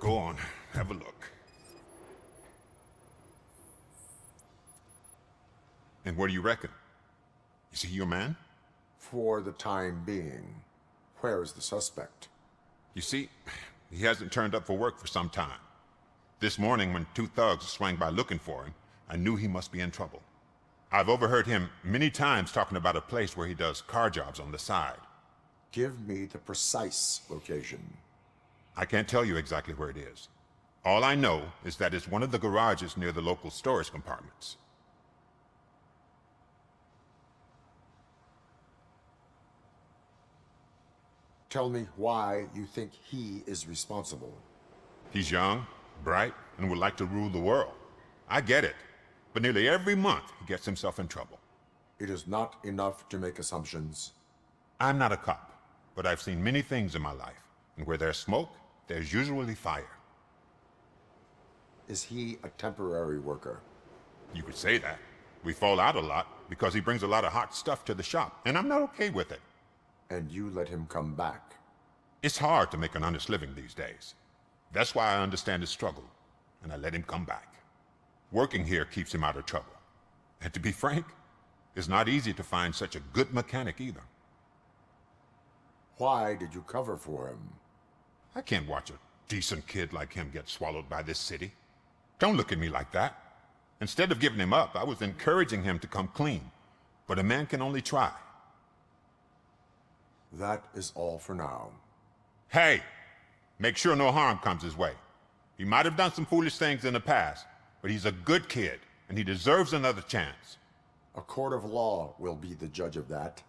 Go on, have a look. And what do you reckon? Is he your man? For the time being. Where is the suspect? You see, he hasn't turned up for work for some time. This morning, when two thugs swang by looking for him, I knew he must be in trouble. I've overheard him many times talking about a place where he does car jobs on the side. Give me the precise location. I can't tell you exactly where it is. All I know is that it's one of the garages near the local storage compartments. Tell me why you think he is responsible. He's young, bright, and would like to rule the world. I get it. But nearly every month, he gets himself in trouble. It is not enough to make assumptions. I'm not a cop, but I've seen many things in my life. And where there's smoke, there's usually fire. Is he a temporary worker? You could say that. We fall out a lot because he brings a lot of hot stuff to the shop, and I'm not okay with it. And you let him come back? It's hard to make an honest living these days. That's why I understand his struggle, and I let him come back. Working here keeps him out of trouble. And to be frank, it's not easy to find such a good mechanic either. Why did you cover for him? I can't watch a decent kid like him get swallowed by this city. Don't look at me like that. Instead of giving him up, I was encouraging him to come clean. But a man can only try. That is all for now. Hey, make sure no harm comes his way. He might have done some foolish things in the past, but he's a good kid, and he deserves another chance. A court of law will be the judge of that.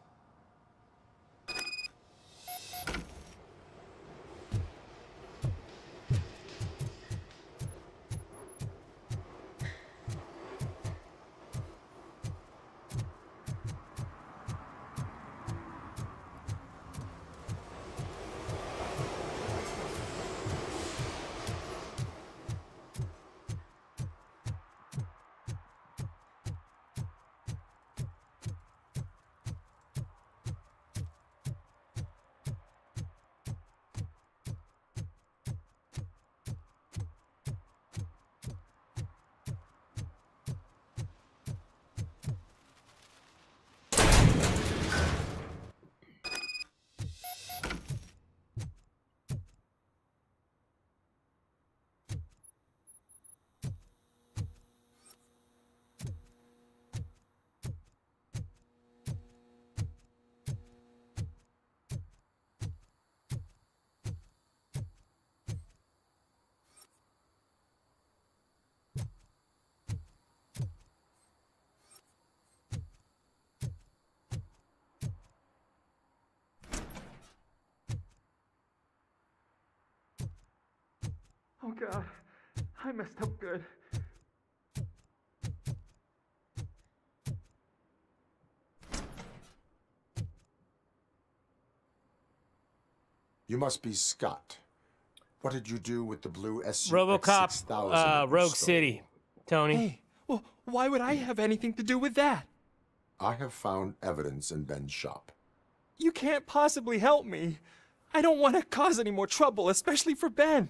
Oh God, I messed up good. You must be Scott. What did you do with the blue SU Robocop, 6000? Rogue City, Tony. Hey, well, why would I have anything to do with that? I have found evidence in Ben's shop. You can't possibly help me. I don't want to cause any more trouble, especially for Ben.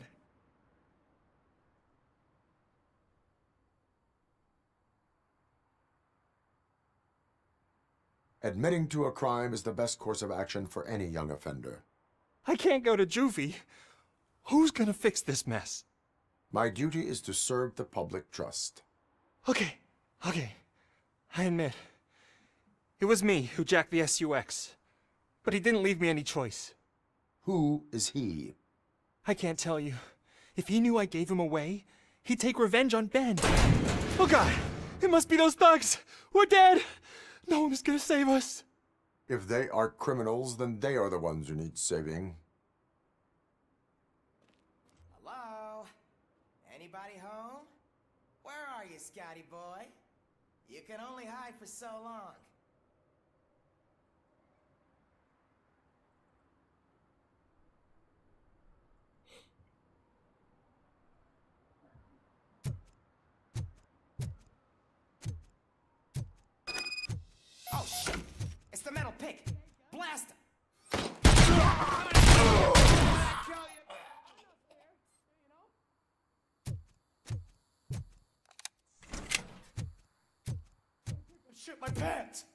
Admitting to a crime is the best course of action for any young offender. I can't go to juvie. Who's gonna fix this mess? My duty is to serve the public trust. Okay. I admit. It was me who jacked the SUX. But he didn't leave me any choice. Who is he? I can't tell you. If he knew I gave him away, he'd take revenge on Ben. Oh God! It must be those thugs! We're dead! No one is gonna save us. If they are criminals, then they are the ones who need saving. Hello? Anybody home? Where are you, Scotty boy? You can only hide for so long. Oh shit! It's the metal pig! Blast him! Shit my pants!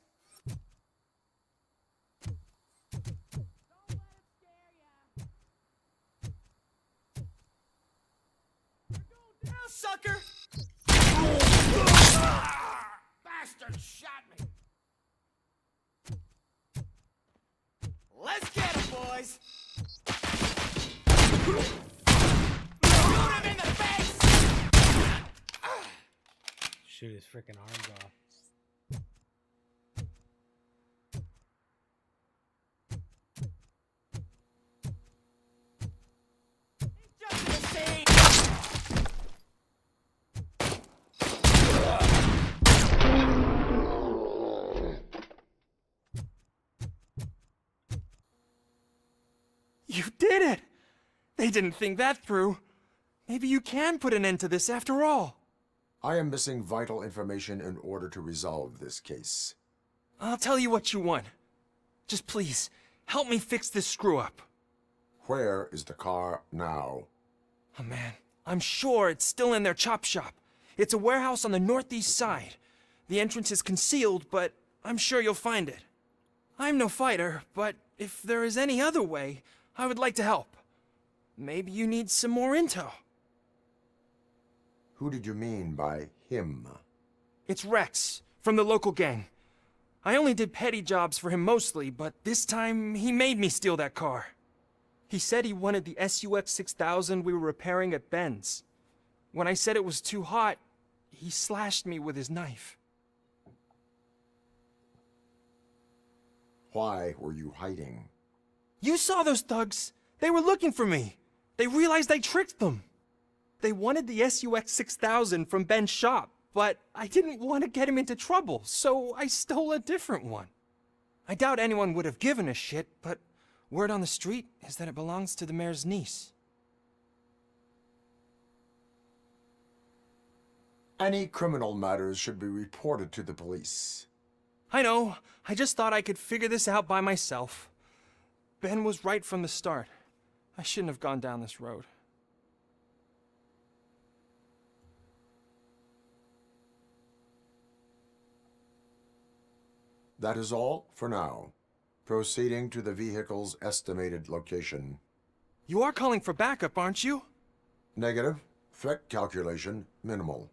Down, sucker! Bastard shot me! Let's get him, boys! Shoot him in the face! Shoot his freaking arms off. You did it! They didn't think that through. Maybe you can put an end to this after all. I am missing vital information in order to resolve this case. I'll tell you what you want. Just please, help me fix this screw-up. Where is the car now? Oh man, I'm sure it's still in their chop shop. It's a warehouse on the northeast side. The entrance is concealed, but I'm sure you'll find it. I'm no fighter, but if there is any other way, I would like to help. Maybe you need some more intel. Who did you mean by him? It's Rex, from the local gang. I only did petty jobs for him mostly, but this time he made me steal that car. He said he wanted the SUX 6000 we were repairing at Ben's. When I said it was too hot, he slashed me with his knife. Why were you hiding? You saw those thugs. They were looking for me. They realized I tricked them. They wanted the SUX 6000 from Ben's shop, but I didn't want to get him into trouble, so I stole a different one. I doubt anyone would have given a shit, but word on the street is that it belongs to the mayor's niece. Any criminal matters should be reported to the police. I know. I just thought I could figure this out by myself. Ben was right from the start. I shouldn't have gone down this road. That is all for now. Proceeding to the vehicle's estimated location. You are calling for backup, aren't you? Negative. Threat calculation minimal.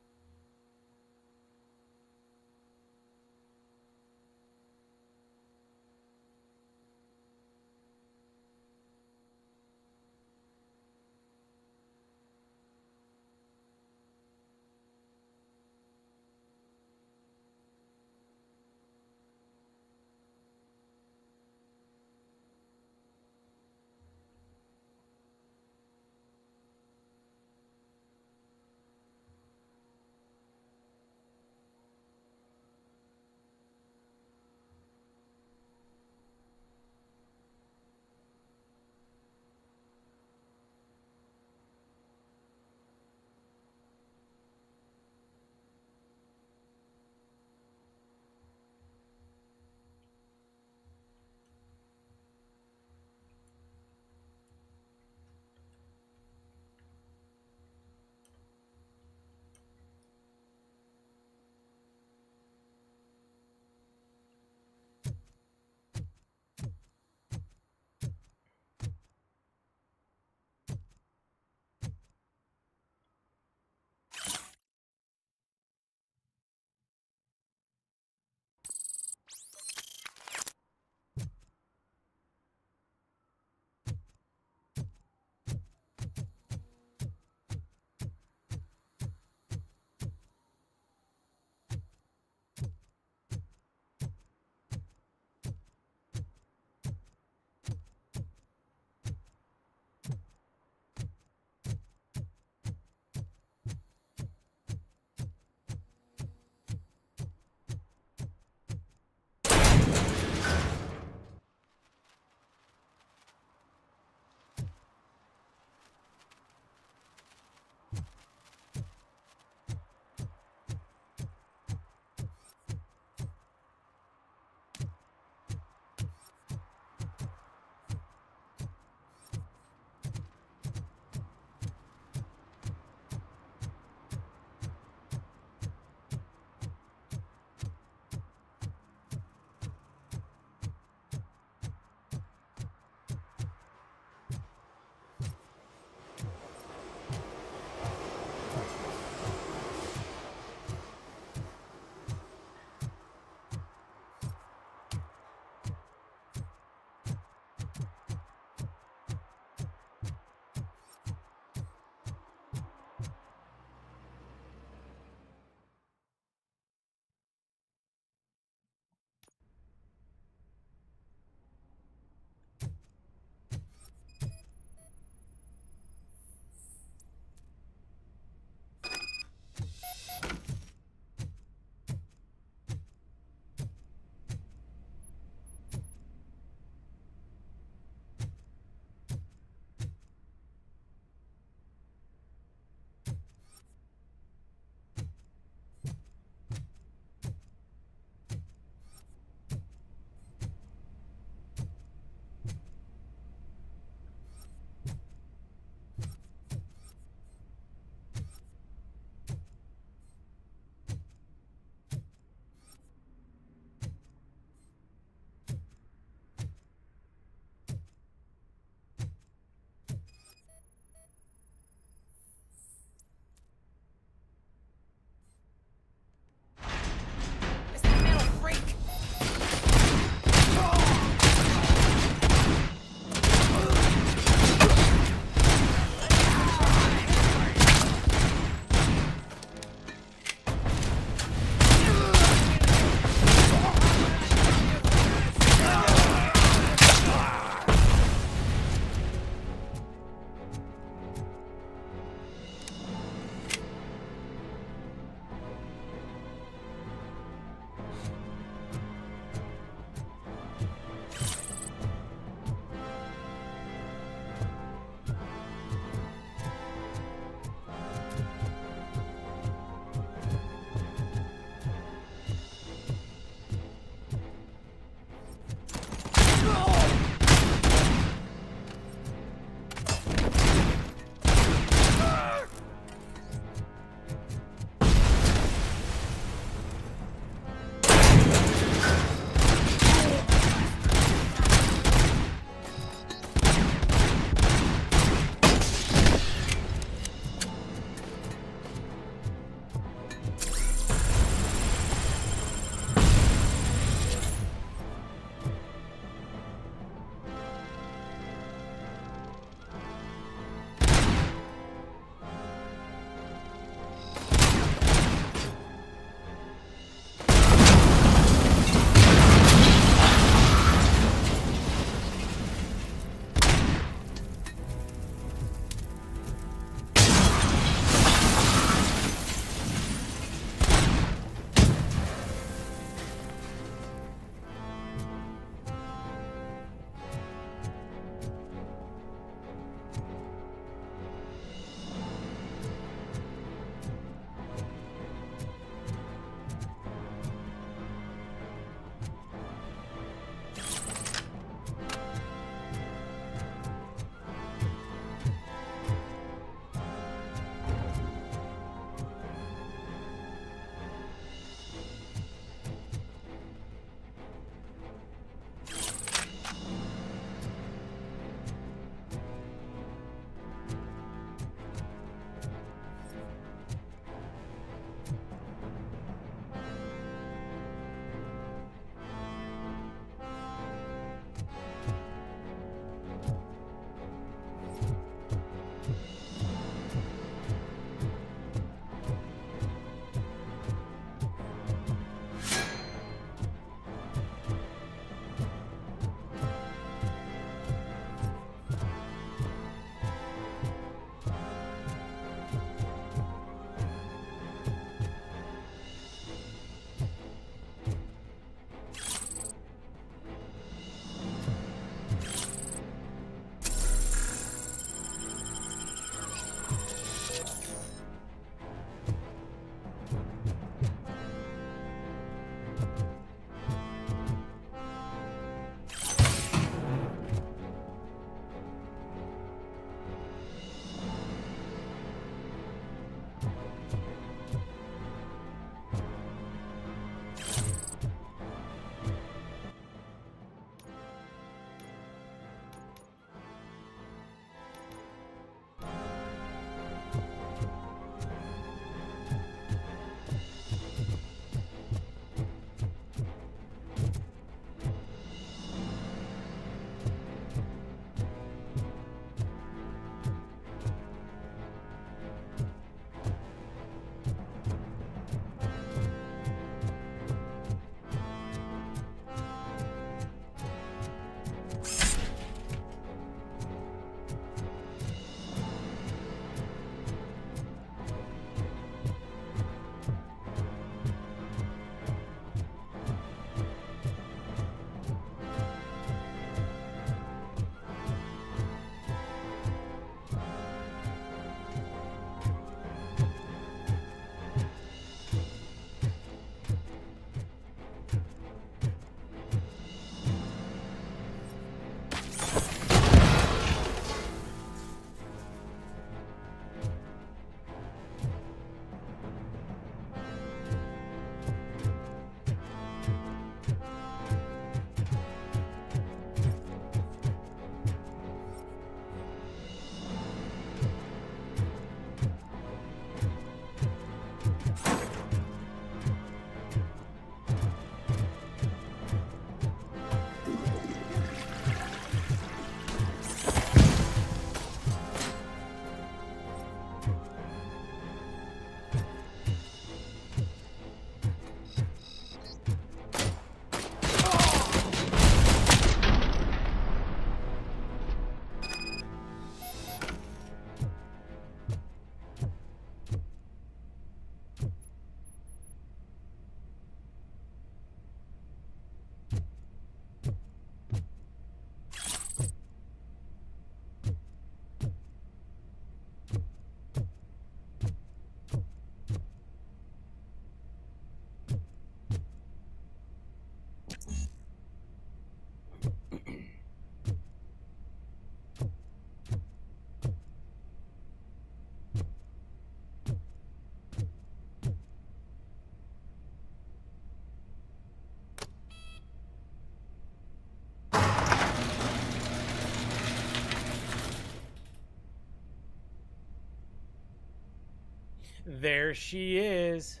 There she is.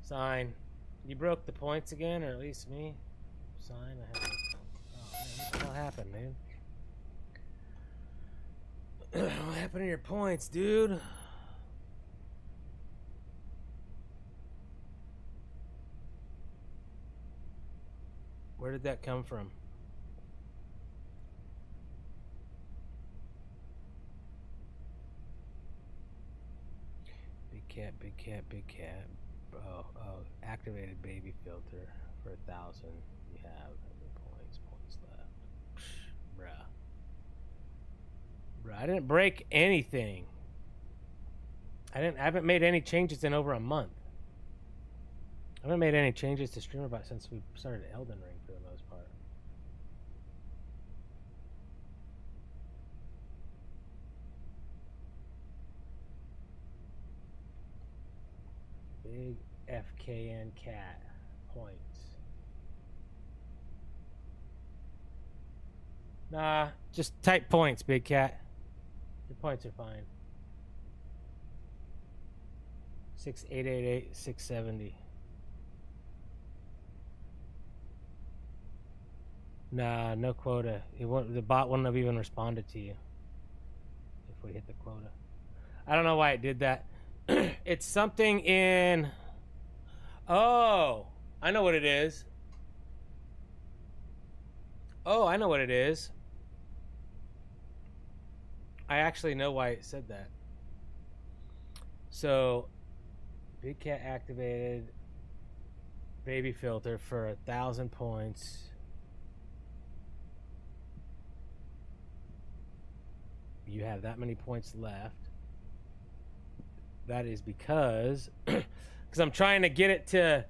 Sign. You broke the points again, or at least me. Sign. I have to... Oh man, what the hell happened, dude? What happened to your points, dude? Where did that come from? Big cat, big cat, big cat. Oh, activated baby filter for 1,000. You have points left. Psh, bruh, I didn't break anything. I haven't made any changes in over a month. I haven't made any changes to StreamerBot since we started Elden Ring for the most part. Big FKN cat points. Nah, just type points, big cat. Your points are fine. 6888 670. Nah, no quota. The bot wouldn't have even responded to you if we hit the quota. I don't know why it did that. It's something in... Oh, I know what it is. Oh, I know what it is. I actually know why it said that. So, Big Cat activated baby filter for 1,000 points. You have that many points left. That is because I'm trying to get it to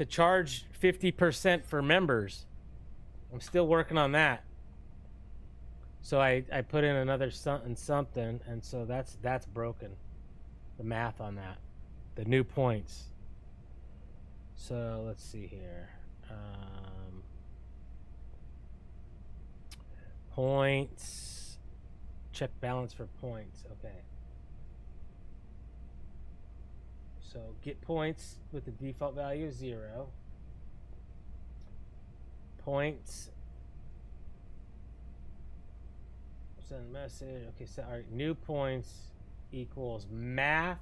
charge 50% for members. I'm still working on that. So I put in another something, and so that's broken. The math on that, the new points. So let's see here. Points. Check balance for points. Okay. So get points with the default value of 0. Points. Send message. Okay, so all right, new points equals math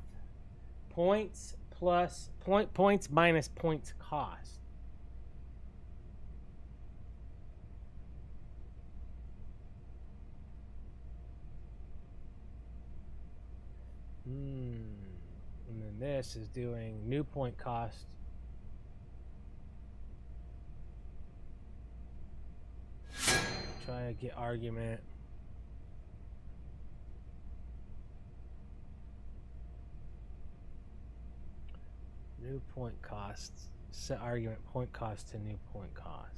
points plus points minus points cost. And then this is doing new point cost. Try to get argument. New point cost. Set argument point cost to new point cost.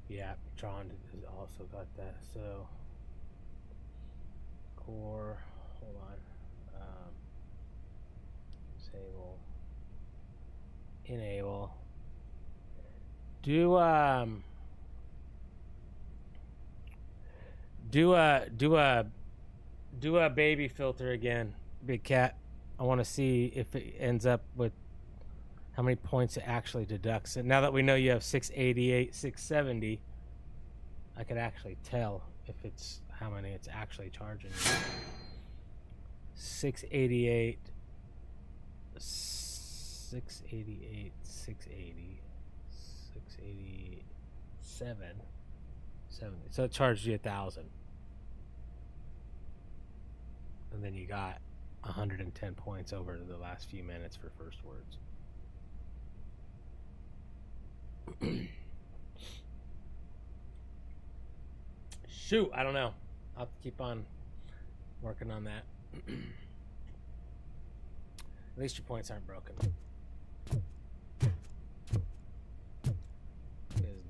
Yeah, Tron has also got that. So core, hold on. Disable. Enable. Do a baby filter again, Big Cat. I want to see if it ends up with how many points it actually deducts. And now that we know you have 688, 670, I could actually tell if it's how many it's actually charging. 688, 688, 680, 687, 70. So it charged you 1,000. And then you got 110 points over the last few minutes for first words. Shoot, I don't know. I'll have to keep on working on that. At least your points aren't broken. Because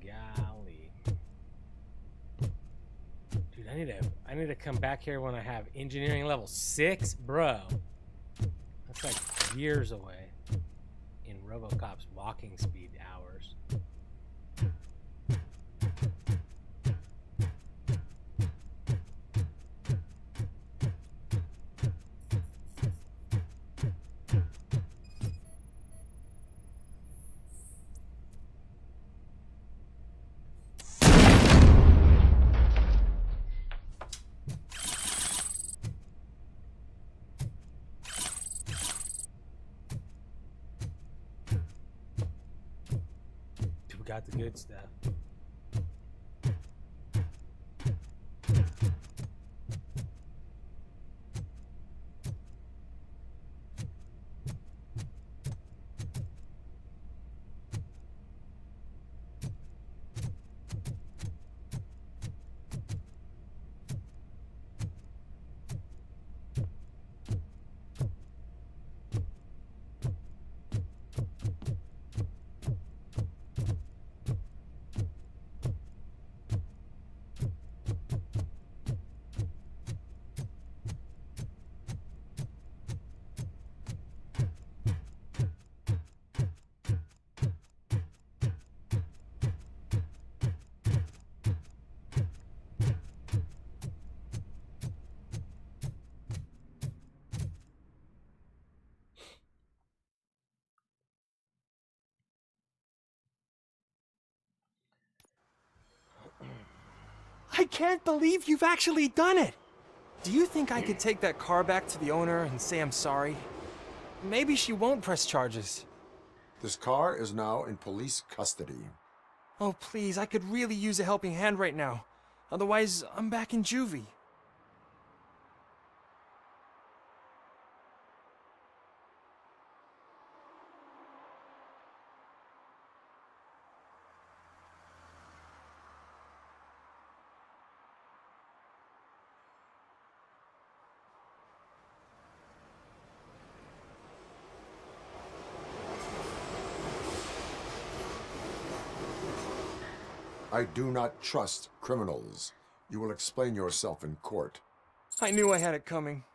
golly. Dude, I need to come back here when I have engineering level 6, bro. That's like years away in Robocop's walking speed hours. Got the good stuff. I can't believe you've actually done it! Do you think I could take that car back to the owner and say I'm sorry? Maybe she won't press charges. This car is now in police custody. Oh, please, I could really use a helping hand right now. Otherwise, I'm back in juvie. I do not trust criminals. You will explain yourself in court. I knew I had it coming.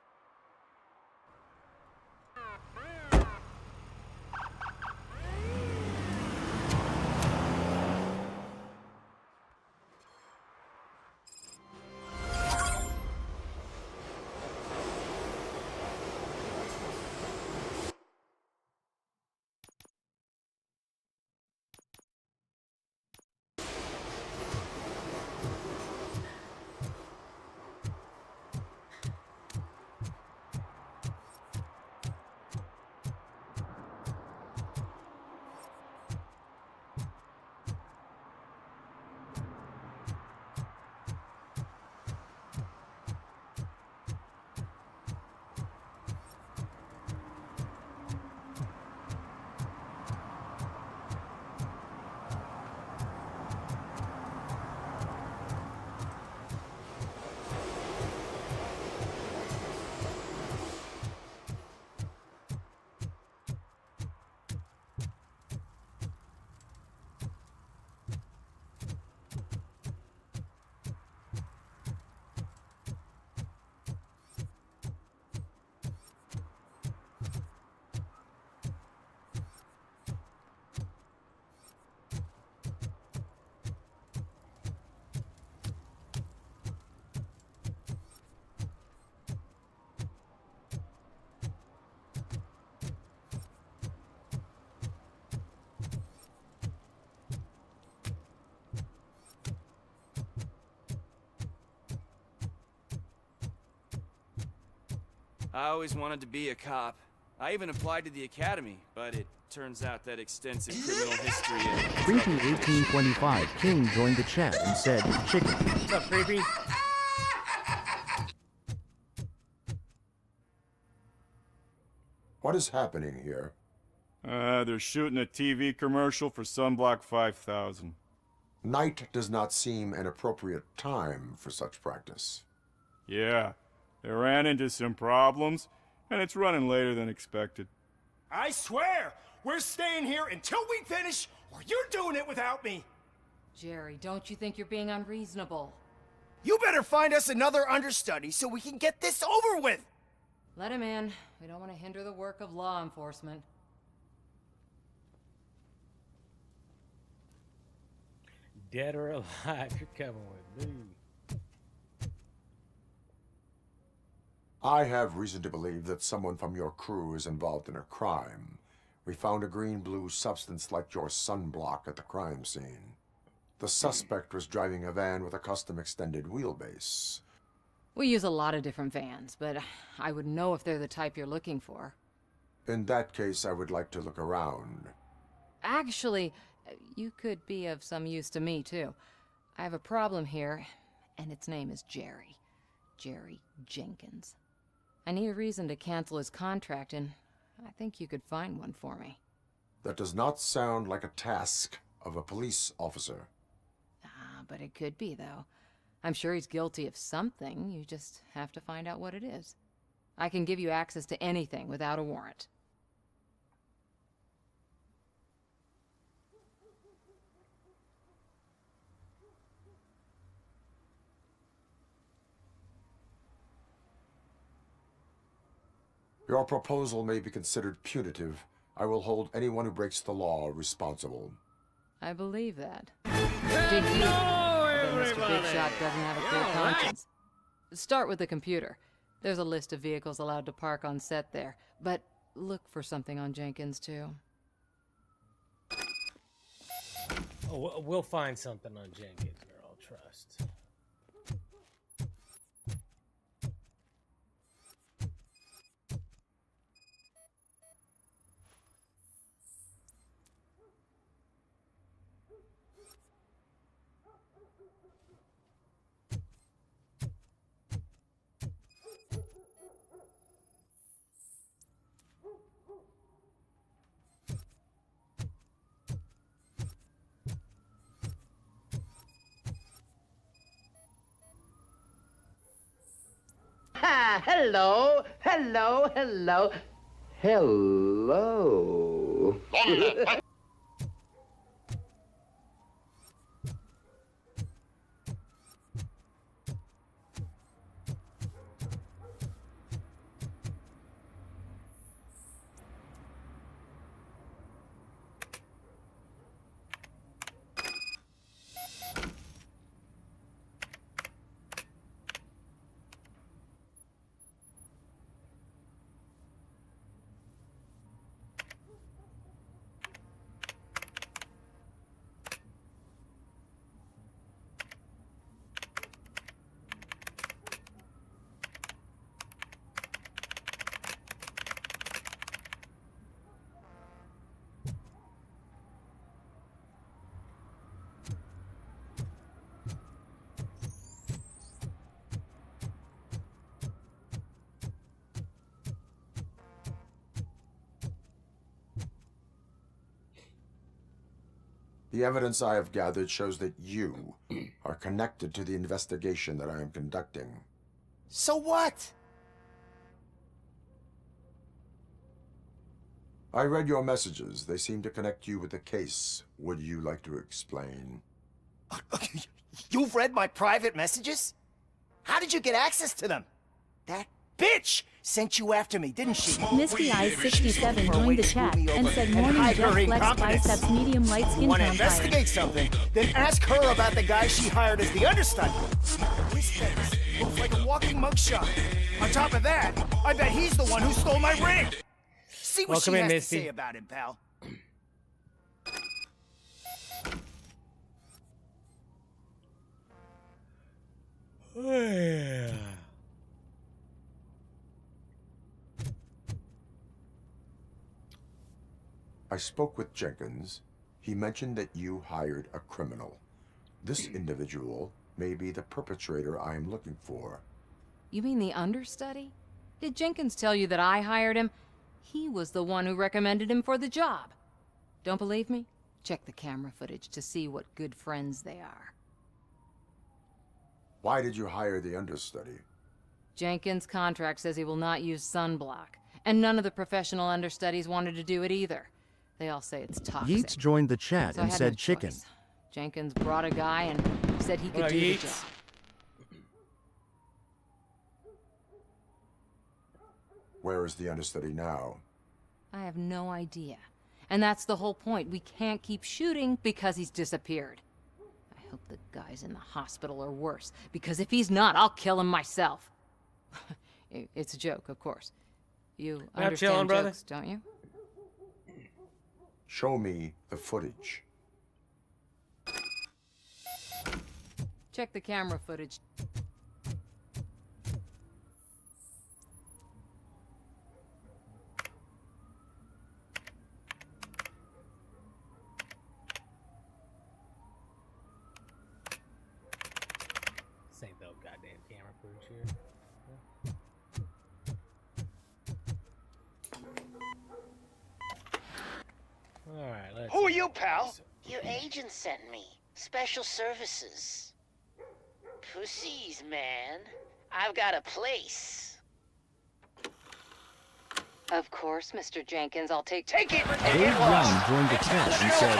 I always wanted to be a cop. I even applied to the academy, but it turns out that extensive criminal history and... Creepy 1825 King joined the chat and said, "Chicken." What's up, Creepy? What is happening here? They're shooting a TV commercial for Sunblock 5000. Night does not seem an appropriate time for such practice. Yeah, they ran into some problems, and it's running later than expected. I swear, we're staying here until we finish, or you're doing it without me. Jerry, don't you think you're being unreasonable? You better find us another understudy so we can get this over with! Let him in. We don't want to hinder the work of law enforcement. Dead or alive, you're coming with me. I have reason to believe that someone from your crew is involved in a crime. We found a green-blue substance like your sunblock at the crime scene. The suspect was driving a van with a custom extended wheelbase. We use a lot of different vans, but I would know if they're the type you're looking for. In that case, I would like to look around. Actually, you could be of some use to me, too. I have a problem here, and its name is Jerry. Jerry Jenkins. I need a reason to cancel his contract, and I think you could find one for me. That does not sound like a task of a police officer. But it could be, though. I'm sure he's guilty of something. You just have to find out what it is. I can give you access to anything without a warrant. Your proposal may be considered punitive. I will hold anyone who breaks the law responsible. I believe that. Dig deep. I bet Mr. Big Shot doesn't have a clear conscience. Start with the computer. There's a list of vehicles allowed to park on set there, but look for something on Jenkins, too. Oh, we'll find something on Jenkins, girl. I'll trust. Hello, hello, hello, hello. The evidence I have gathered shows that you are connected to the investigation that I am conducting. So what? I read your messages. They seem to connect you with the case. Would you like to explain? You've read my private messages? How did you get access to them? That bitch sent you after me, didn't she? Misty Eyes 67 joined the chat and said morning Jeff Flex biceps medium light skin Want to tone investigate something? Then ask her about the guy she hired as the understudy. His face looks like a walking mugshot. On top of that, I bet he's the one who stole my ring. See what Welcome she in, has Misty. to say about him, pal. I spoke with Jenkins. He mentioned that you hired a criminal. This individual may be the perpetrator I am looking for. You mean the understudy? Did Jenkins tell you that I hired him? He was the one who recommended him for the job. Don't believe me? Check the camera footage to see what good friends they are. Why did you hire the understudy? Jenkins' contract says he will not use sunblock, and none of the professional understudies wanted to do it either. They all say it's toxic. Yeats joined the chat So I and had said no chicken. choice. Jenkins brought a guy and said he could Hello, do Yeats. the job. Where is the understudy now? I have no idea. And that's the whole point. We can't keep shooting because he's disappeared. I hope the guy's in the hospital or worse, because if he's not, I'll kill him myself. It's a joke, of course. You understand jokes, don't you? Show me the footage. Check the camera footage. This ain't no goddamn camera footage here. Alright, let's Who are you, pal? Your agent sent me. Special services. Pussies, man. I've got a place. Of course, Mr. Jenkins. I'll take it. Dave Brown joined the chat and said,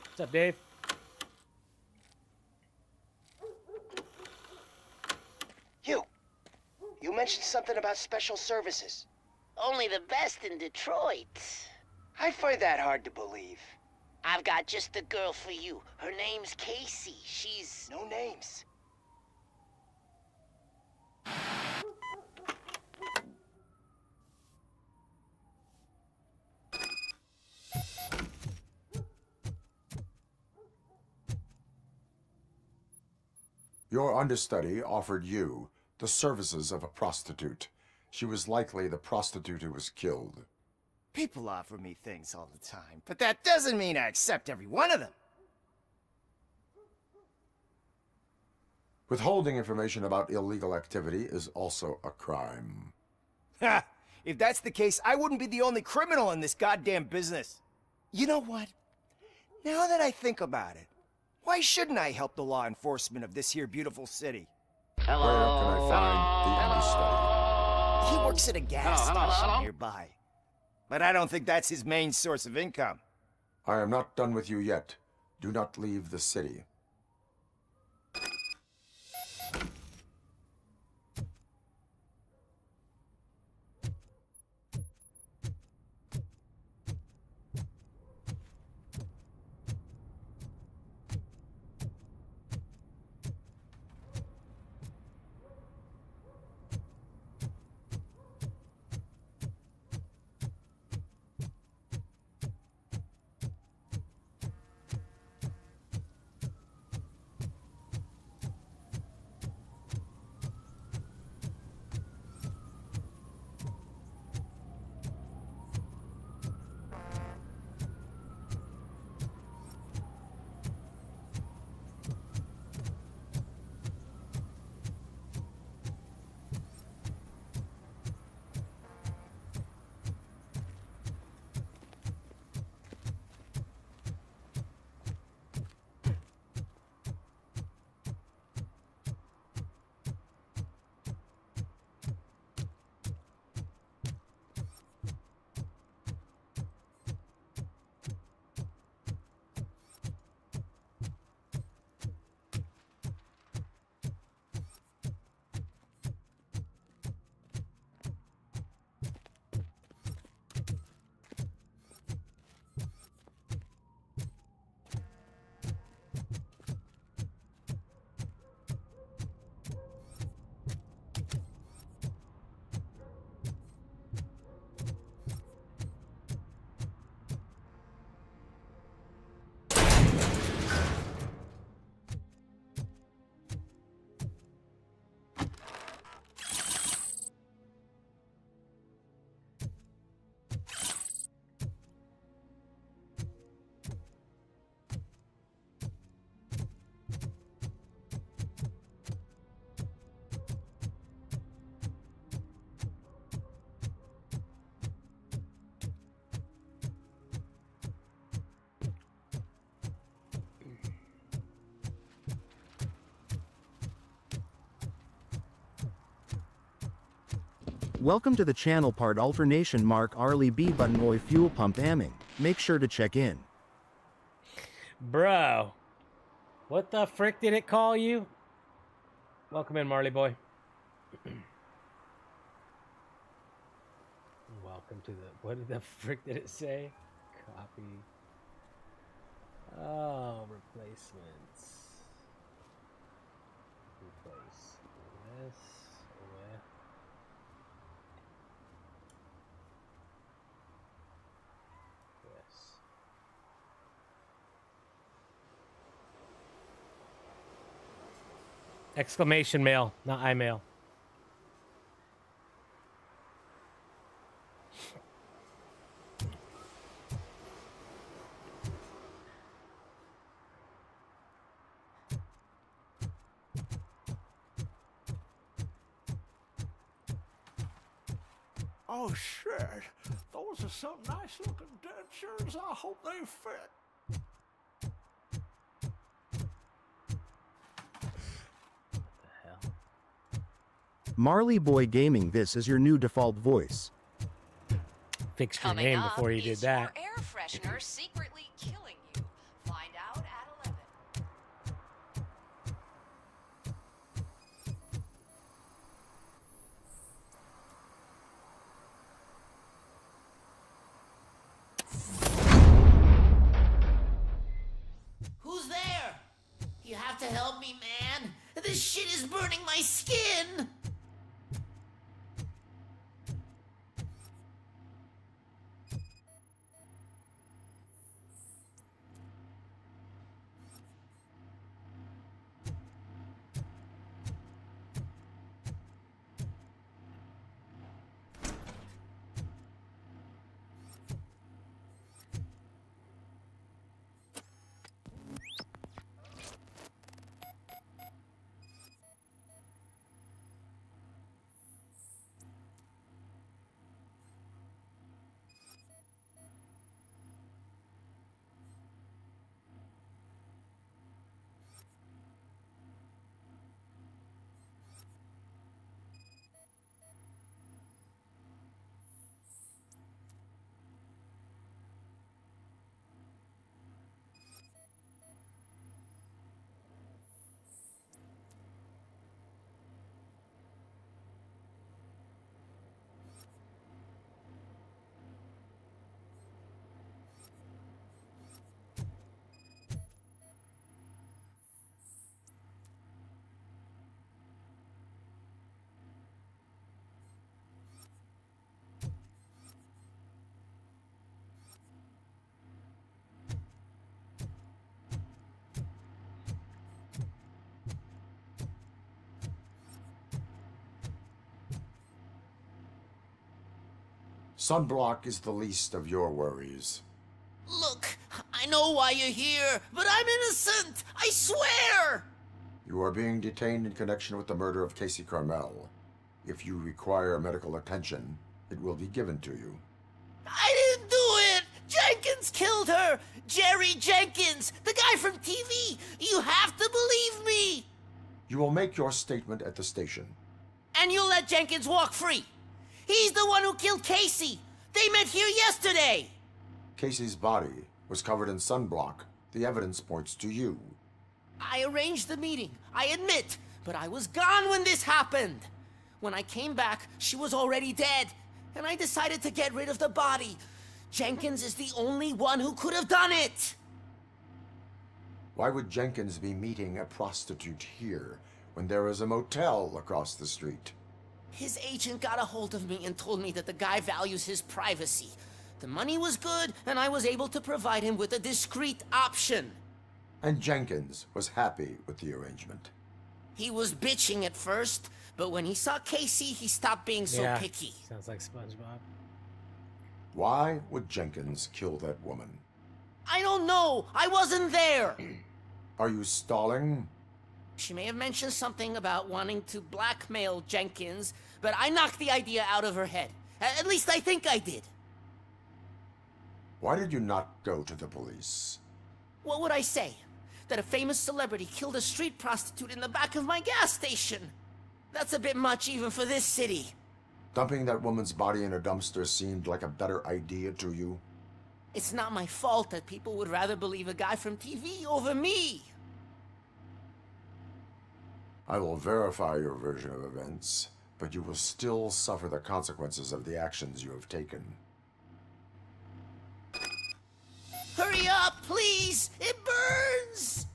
What's up, Dave? You mentioned something about special services. Only the best in Detroit. I find that hard to believe. I've got just the girl for you. Her name's Casey. She's... No names. Your understudy offered you the services of a prostitute. She was likely the prostitute who was killed. People offer me things all the time, but that doesn't mean I accept every one of them. Withholding information about illegal activity is also a crime. Ha! If that's the case, I wouldn't be the only criminal in this goddamn business. You know what? Now that I think about it, why shouldn't I help the law enforcement of this here beautiful city? Hello. Where can I find the understudy? He works at a gas station nearby. But I don't think that's his main source of income. I am not done with you yet. Do not leave the city. Welcome to the channel part alternation mark Arlie B button oy fuel pump amming. Make sure to check in. Bro. What the frick did it call you? Welcome in, Marley boy. Welcome to the... What did the frick did it say? Copy. Oh, replacements. Replace this with... this. Exclamation mail, not iMail. Oh shit, those are some nice looking dentures. I hope they fit. Marley Boy Gaming, this is your new default voice. Fixed your name before you did that. Air freshener secretly killing you. Find out at 11. Who's there? You have to help me, man. This shit is burning my skin. Sunblock is the least of your worries. Look, I know why you're here, but I'm innocent. I swear. You are being detained in connection with the murder of Casey Carmel. If you require medical attention, it will be given to you. I didn't do it. Jenkins killed her. Jerry Jenkins, the guy from TV. You have to believe me. You will make your statement at the station. And you'll let Jenkins walk free. He's the one who killed Casey. They met here yesterday. Casey's body was covered in sunblock. The evidence points to you. I arranged the meeting, I admit, but I was gone when this happened. When I came back, she was already dead, and I decided to get rid of the body. Jenkins is the only one who could have done it. Why would Jenkins be meeting a prostitute here when there is a motel across the street? His agent got a hold of me and told me that the guy values his privacy. The money was good, and I was able to provide him with a discreet option. And Jenkins was happy with the arrangement. He was bitching at first, but when he saw Casey, he stopped being so picky. Sounds like SpongeBob. Why would Jenkins kill that woman? I don't know. I wasn't there. Are you stalling? She may have mentioned something about wanting to blackmail Jenkins, but I knocked the idea out of her head. At least I think I did. Why did you not go to the police? What would I say? That a famous celebrity killed a street prostitute in the back of my gas station? That's a bit much even for this city. Dumping that woman's body in a dumpster seemed like a better idea to you? It's not my fault that people would rather believe a guy from TV over me. I will verify your version of events, but you will still suffer the consequences of the actions you have taken. Hurry up, please! It burns!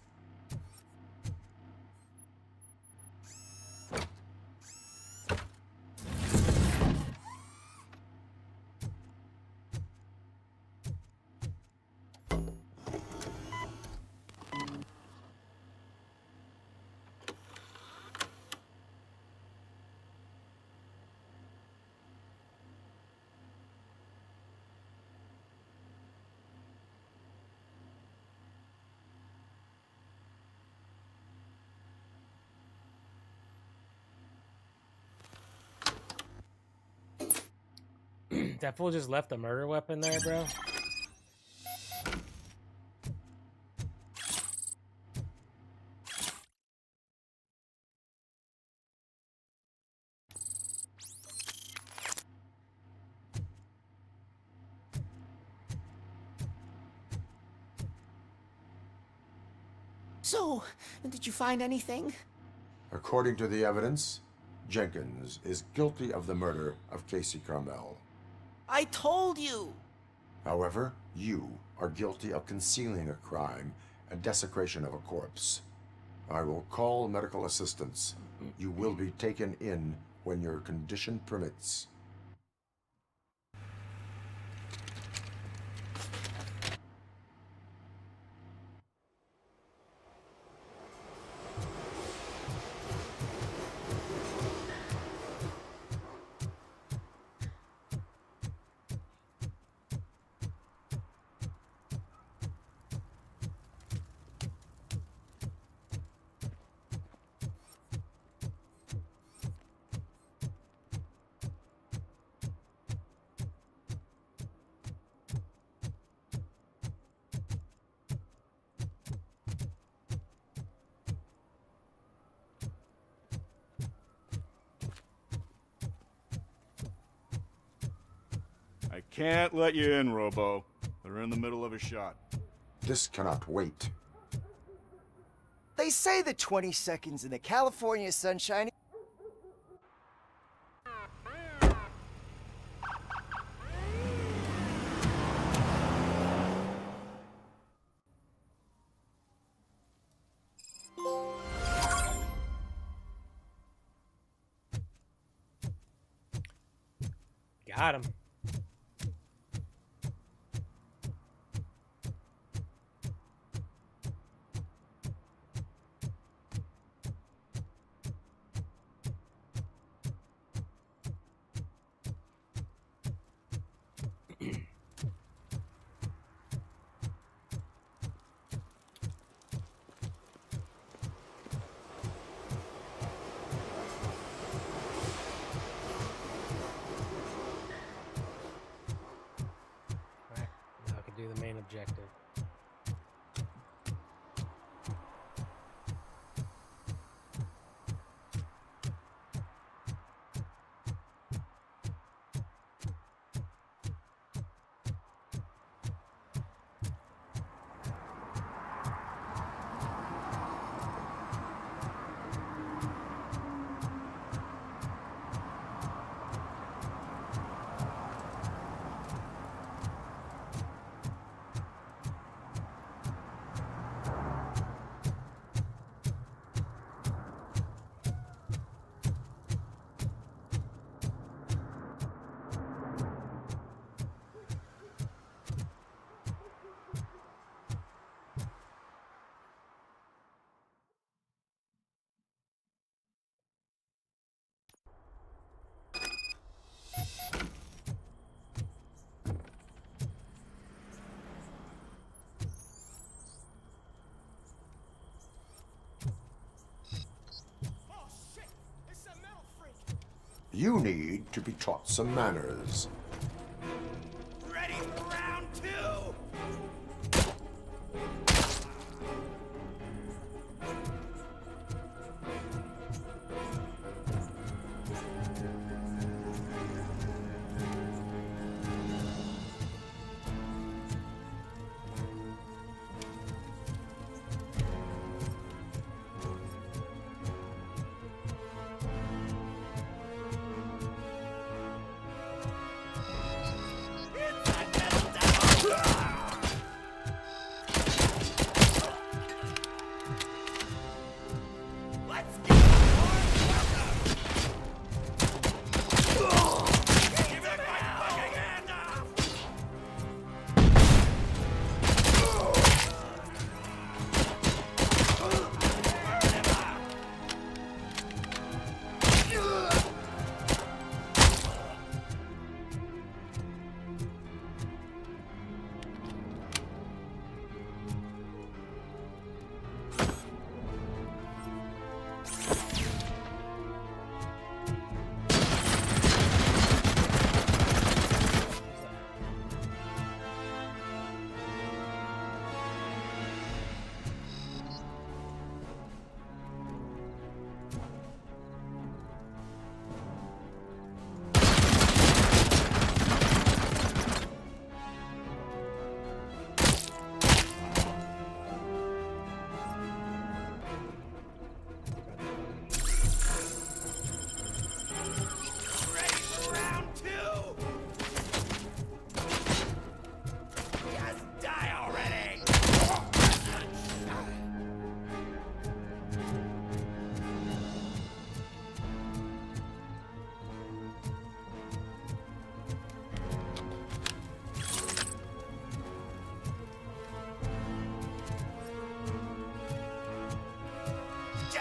That fool just left a murder weapon there, bro. So, did you find anything? According to the evidence, Jenkins is guilty of the murder of Casey Carmel. I told you! However, you are guilty of concealing a crime and desecration of a corpse. I will call medical assistance. You will be taken in when your condition permits. I can't let you in, Robo. They're in the middle of a shot. This cannot wait. They say the 20 seconds in the California sunshine. Got him. Do the main objective. You need to be taught some manners. Ready for round two!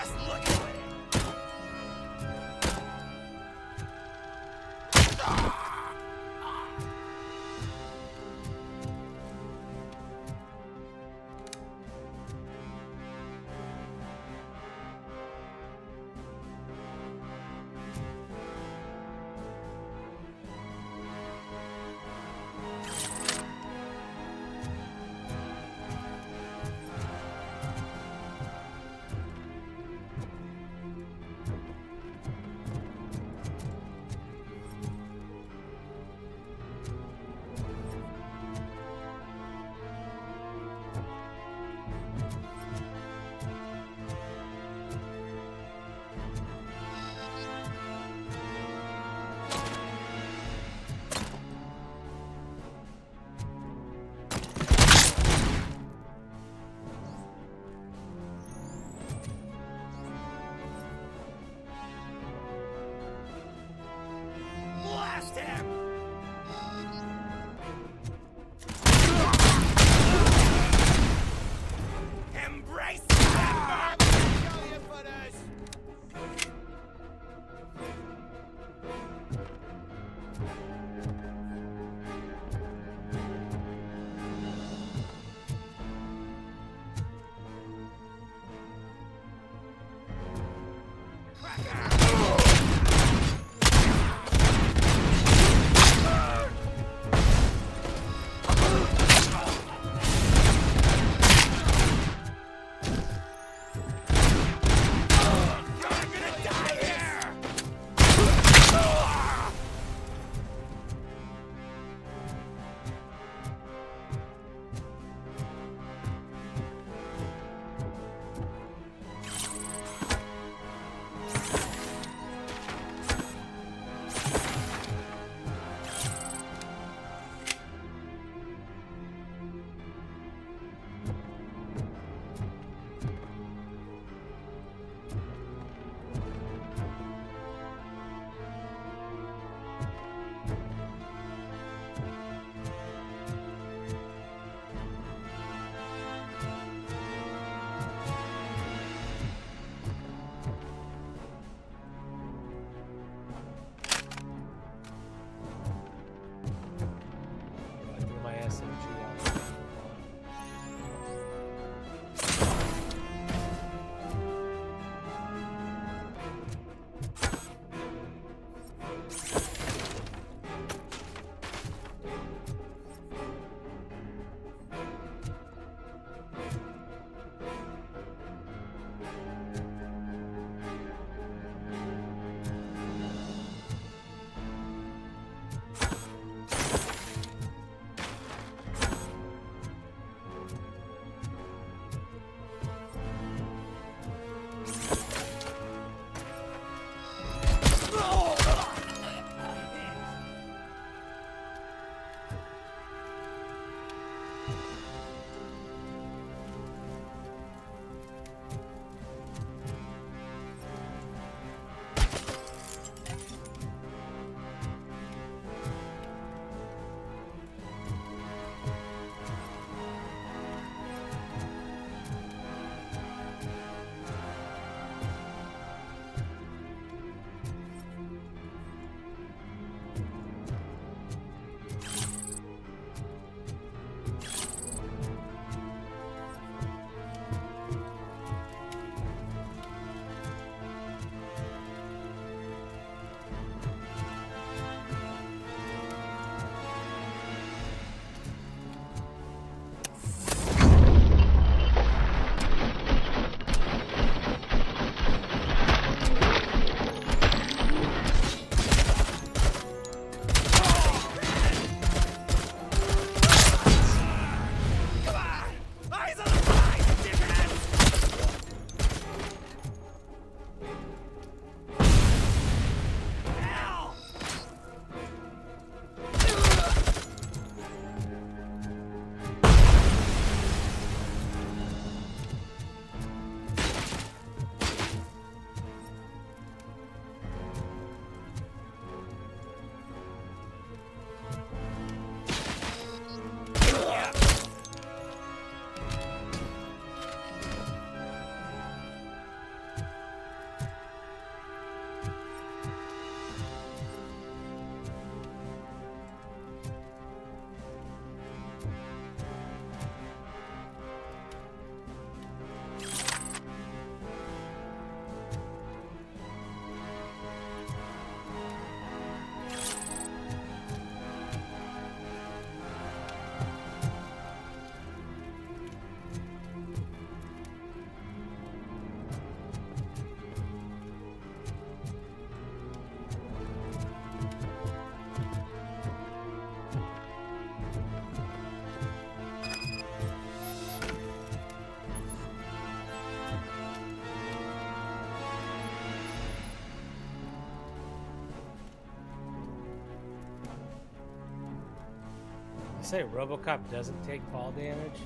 Just look at it. Blast him! Embrace that mark! Show your footers! Say Robocop doesn't take fall damage.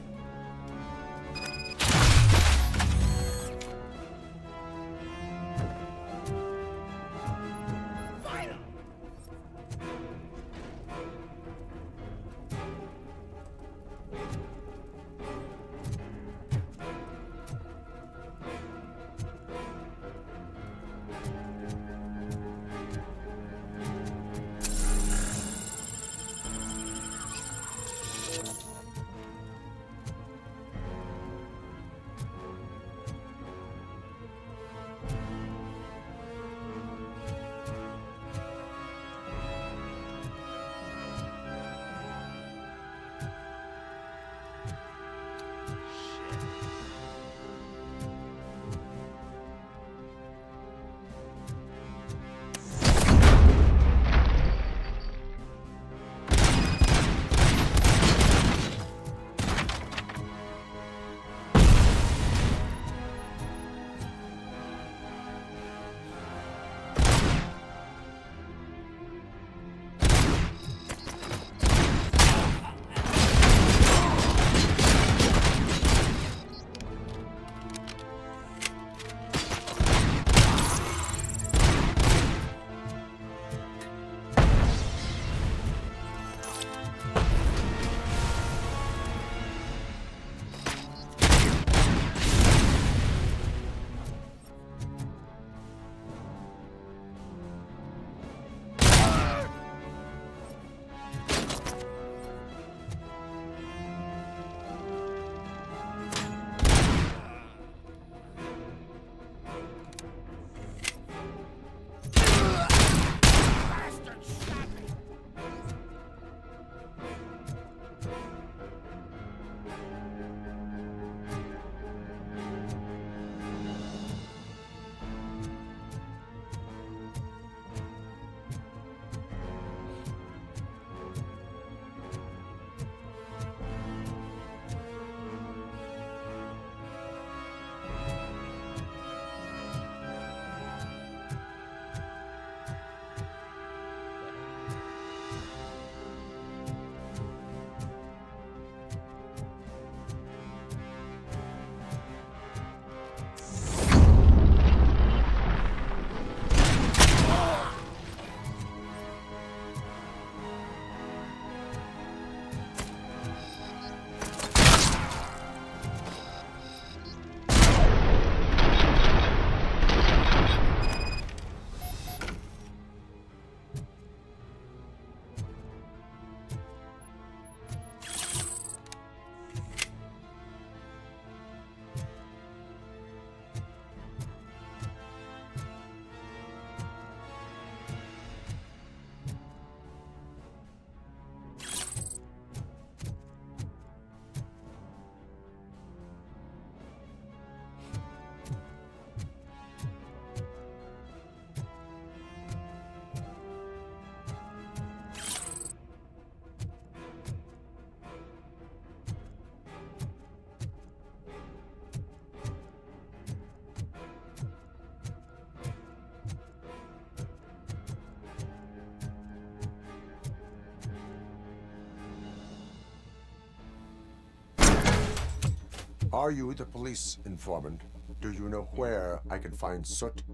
Are you the police informant? Do you know where I can find Soot?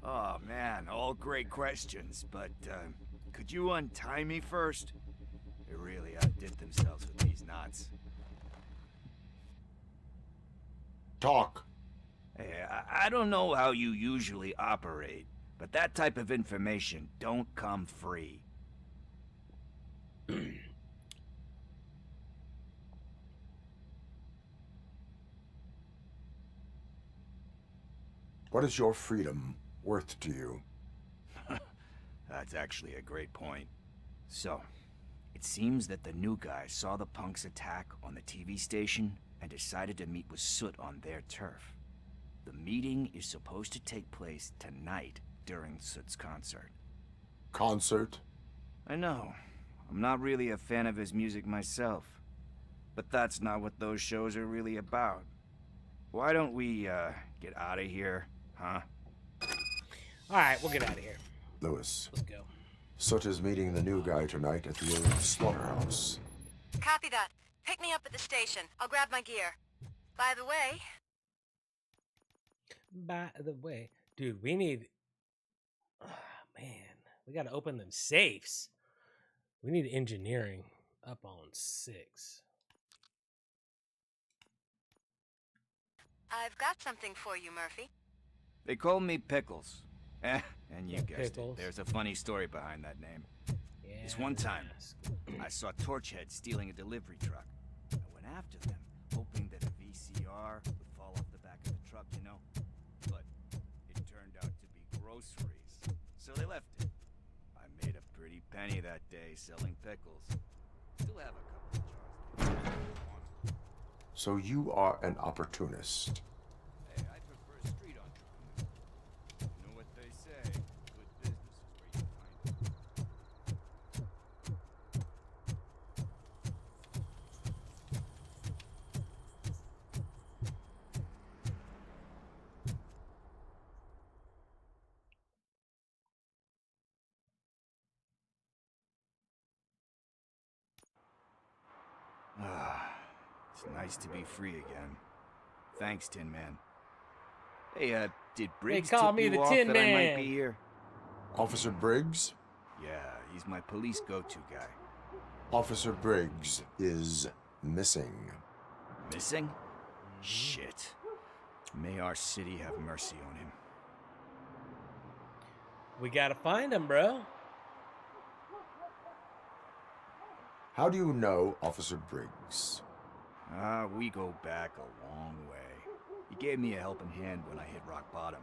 Oh man, all great questions, but could you untie me first? They really outdid themselves with these knots. Talk. Hey, I don't know how you usually operate, but that type of information don't come free. What is your freedom worth to you? That's actually a great point. So, it seems that the new guy saw the punks attack on the TV station and decided to meet with Soot on their turf. The meeting is supposed to take place tonight during Soot's concert. Concert? I know. I'm not really a fan of his music myself. But that's not what those shows are really about. Why don't we, get out of here, huh? Alright, we'll get out of here. Lewis. Let's go. Soot is meeting the new guy tonight at the old slaughterhouse. Copy that. Pick me up at the station. I'll grab my gear. By the way, dude, we need. Oh, man, we got to open them safes. We need engineering up on 6. I've got something for you, Murphy. They call me Pickles. And you Yeah, guessed Pickles. it. There's a funny story behind that name. Yeah, This one time, I saw Torchhead stealing a delivery truck. I went after them, hoping that a VCR would fall off the back of the truck, you know? But it turned out to be groceries, so they left it. I made a pretty penny that day selling pickles. Still have a couple of jars. So you are an opportunist. Hey, I prefer street entrepreneurs. You know what they say, good business is where you find it. It's nice to be free again. Thanks, Tin Man. Hey, did Briggs call tip me you the off Tin that I might Man. be here? Officer Briggs? Yeah, he's my police go-to guy. Officer Briggs is missing. Missing? Shit. May our city have mercy on him. We got to find him, bro. How do you know Officer Briggs? We go back a long way. He gave me a helping hand when I hit rock bottom.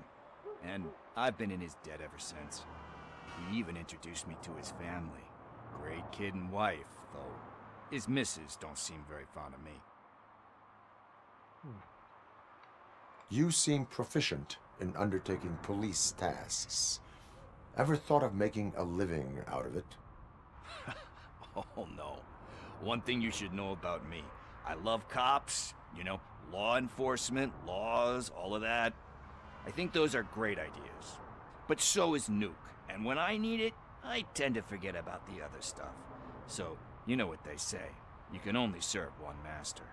And I've been in his debt ever since. He even introduced me to his family. Great kid and wife, though his missus don't seem very fond of me. You seem proficient in undertaking police tasks. Ever thought of making a living out of it? Oh no. One thing you should know about me. I love cops, you know, law enforcement, laws, all of that. I think those are great ideas. But so is Nuke. And when I need it, I tend to forget about the other stuff. So, you know what they say. You can only serve one master.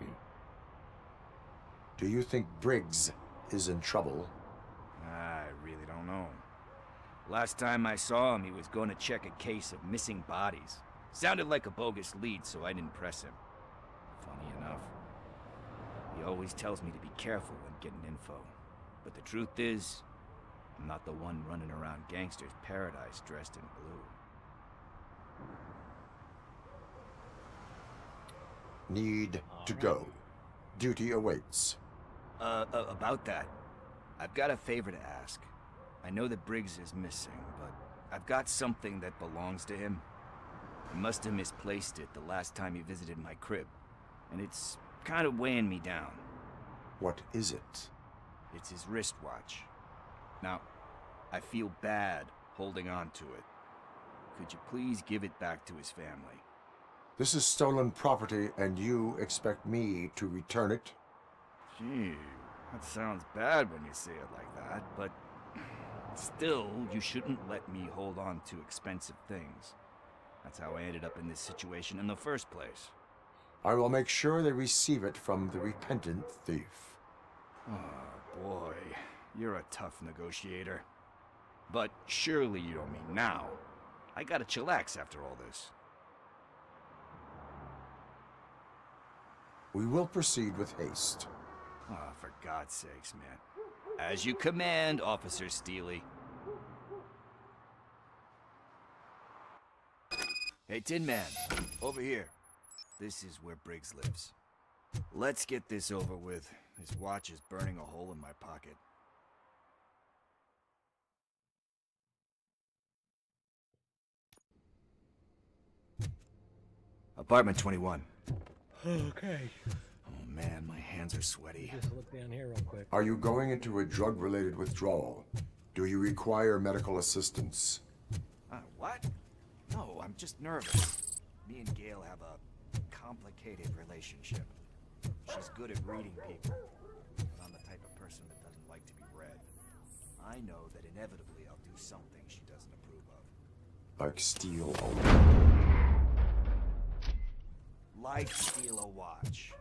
Do you think Briggs is in trouble? I really don't know. Last time I saw him, he was going to check a case of missing bodies. Sounded like a bogus lead, so I didn't press him. Funny enough. He always tells me to be careful when getting info. But the truth is, I'm not the one running around gangsters' paradise dressed in blue. Need to go. Duty awaits. About that, I've got a favor to ask. I know that Briggs is missing, but I've got something that belongs to him. He must have misplaced it the last time he visited my crib, and it's kind of weighing me down. What is it? It's his wristwatch. Now, I feel bad holding on to it. Could you please give it back to his family? This is stolen property, and you expect me to return it? Gee, that sounds bad when you say it like that, but still, you shouldn't let me hold on to expensive things. That's how I ended up in this situation in the first place. I will make sure they receive it from the repentant thief. Oh, boy. You're a tough negotiator. But surely you don't mean now. I gotta chillax after all this. We will proceed with haste. Oh, for God's sakes, man. As you command, Officer Steely. Hey, Tin Man, over here. This is where Briggs lives. Let's get this over with. His watch is burning a hole in my pocket. Apartment 21. Okay. Oh man, my hands are sweaty. Just look down here real quick. Are you going into a drug-related withdrawal? Do you require medical assistance? What? No, I'm just nervous. Me and Gail have a complicated relationship. She's good at reading people, but I'm the type of person that doesn't like to be read. I know that inevitably I'll do something she doesn't approve of. Like steal Like steal a watch.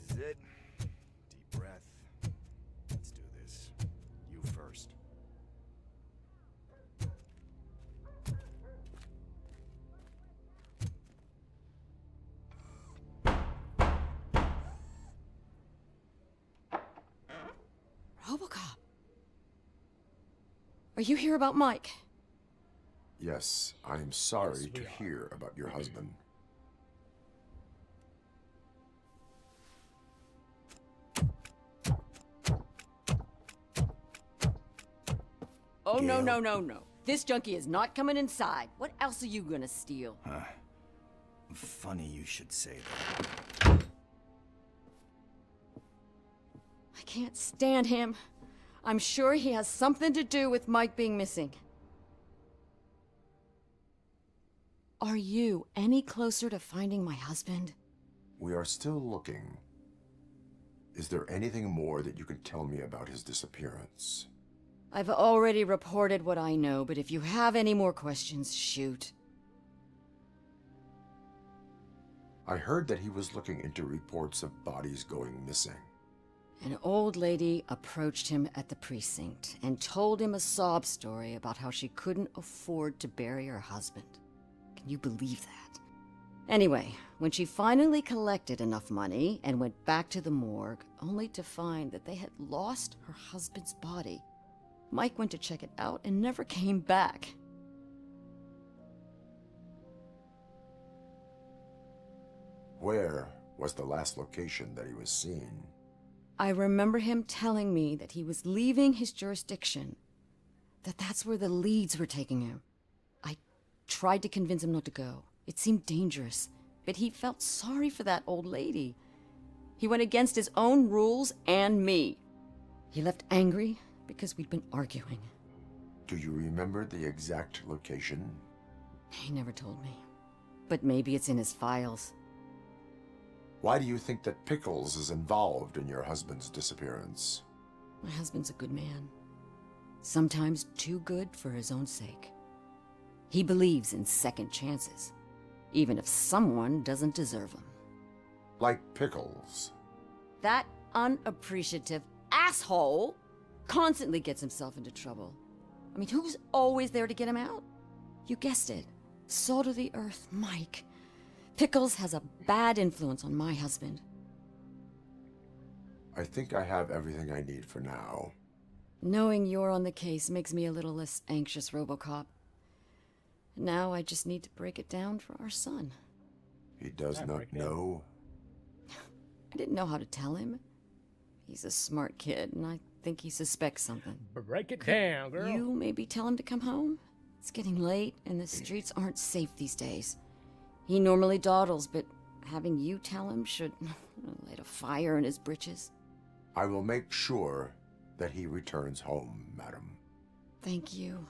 This is it. Deep breath. Let's do this. You first. Robocop. Are you here about Mike? Yes, I am sorry to hear about your husband. Oh, no, no, no, no. This junkie is not coming inside. What else are you gonna steal? Funny you should say that. I can't stand him. I'm sure he has something to do with Mike being missing. Are you any closer to finding my husband? We are still looking. Is there anything more that you can tell me about his disappearance? I've already reported what I know, but if you have any more questions, shoot. I heard that he was looking into reports of bodies going missing. An old lady approached him at the precinct and told him a sob story about how she couldn't afford to bury her husband. Can you believe that? Anyway, when she finally collected enough money and went back to the morgue, only to find that they had lost her husband's body, Mike went to check it out and never came back. Where was the last location that he was seen? I remember him telling me that he was leaving his jurisdiction, that that's where the leads were taking him. I tried to convince him not to go. It seemed dangerous, but he felt sorry for that old lady. He went against his own rules and me. He left angry because we'd been arguing. Do you remember the exact location? He never told me, but maybe it's in his files. Why do you think that Pickles is involved in your husband's disappearance? My husband's a good man. Sometimes too good for his own sake. He believes in second chances, even if someone doesn't deserve them. Like Pickles? That unappreciative asshole constantly gets himself into trouble. I mean, who's always there to get him out? You guessed it. Salt of the earth, Mike. Pickles has a bad influence on my husband. I think I have everything I need for now. Knowing you're on the case makes me a little less anxious, Robocop. Now I just need to break it down for our son. He does not know? I didn't know how to tell him. He's a smart kid, and I think he suspects something. Break it down, girl. You maybe tell him to come home? It's getting late, and the streets aren't safe these days. He normally dawdles, but having you tell him should light a fire in his britches. I will make sure that he returns home, madam. Thank you.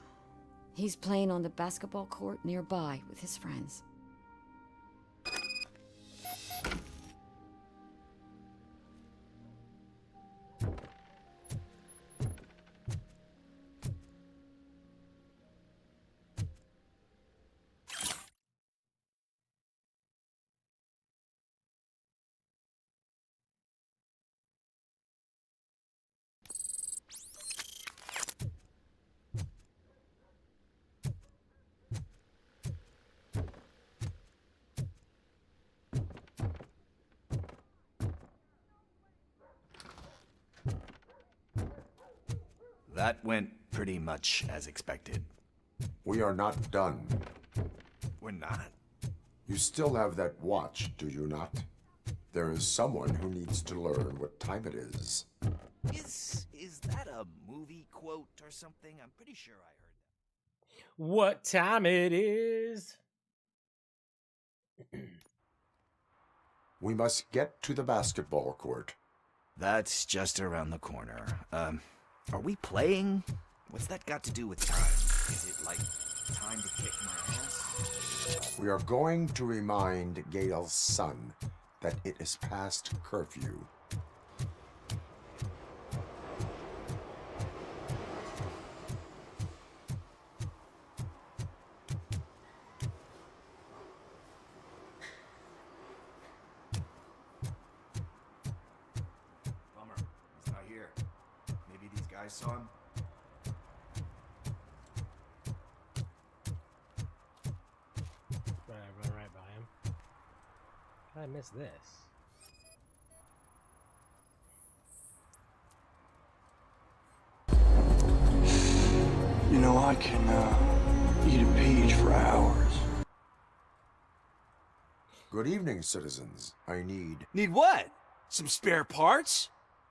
He's playing on the basketball court nearby with his friends. That went pretty much as expected. We are not done. We're not? You still have that watch, do you not? There is someone who needs to learn what time it is. Is that a movie quote or something? I'm pretty sure I heard that. What time it is? We must get to the basketball court. That's just around the corner. Are we playing? What's that got to do with time? Is it like time to kick my ass? We are going to remind Gail's son that it is past curfew. Bummer, he's not here. Maybe these guys saw him? Run right by him. How did I miss this? You know, I can eat a peach for hours. Good evening, citizens. I need... Need what? Some spare parts?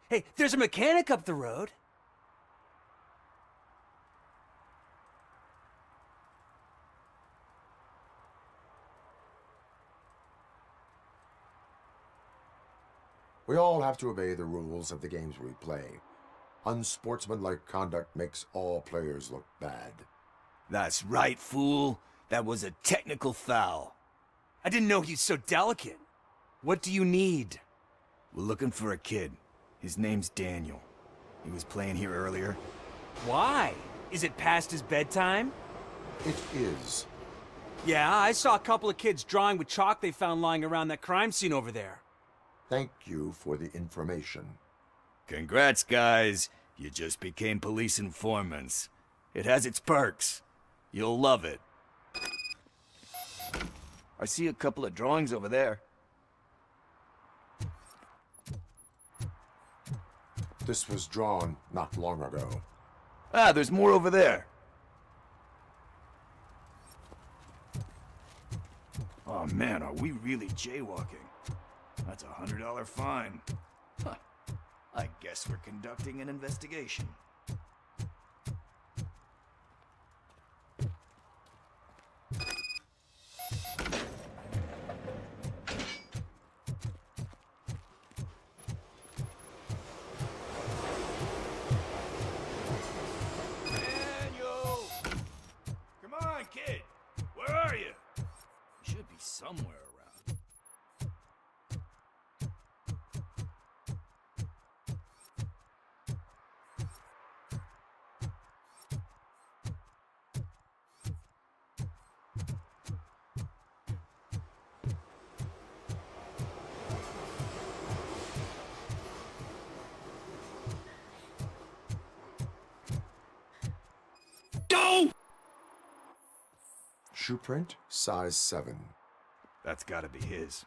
Hey, there's a mechanic up the road. We all have to obey the rules of the games we play. Unsportsmanlike conduct makes all players look bad. That's right, fool. That was a technical foul. I didn't know he's so delicate. What do you need? We're looking for a kid. His name's Daniel. He was playing here earlier. Why? Is it past his bedtime? It is. Yeah, I saw a couple of kids drawing with chalk they found lying around that crime scene over there. Thank you for the information. Congrats, guys. You just became police informants. It has its perks. You'll love it. I see a couple of drawings over there. This was drawn not long ago. Ah, there's more over there. Oh man, are we really jaywalking? That's a $100 fine. Huh. I guess we're conducting an investigation. Daniel! Come on, kid. Where are you? You should be somewhere around. Shoe print, size 7. That's gotta be his.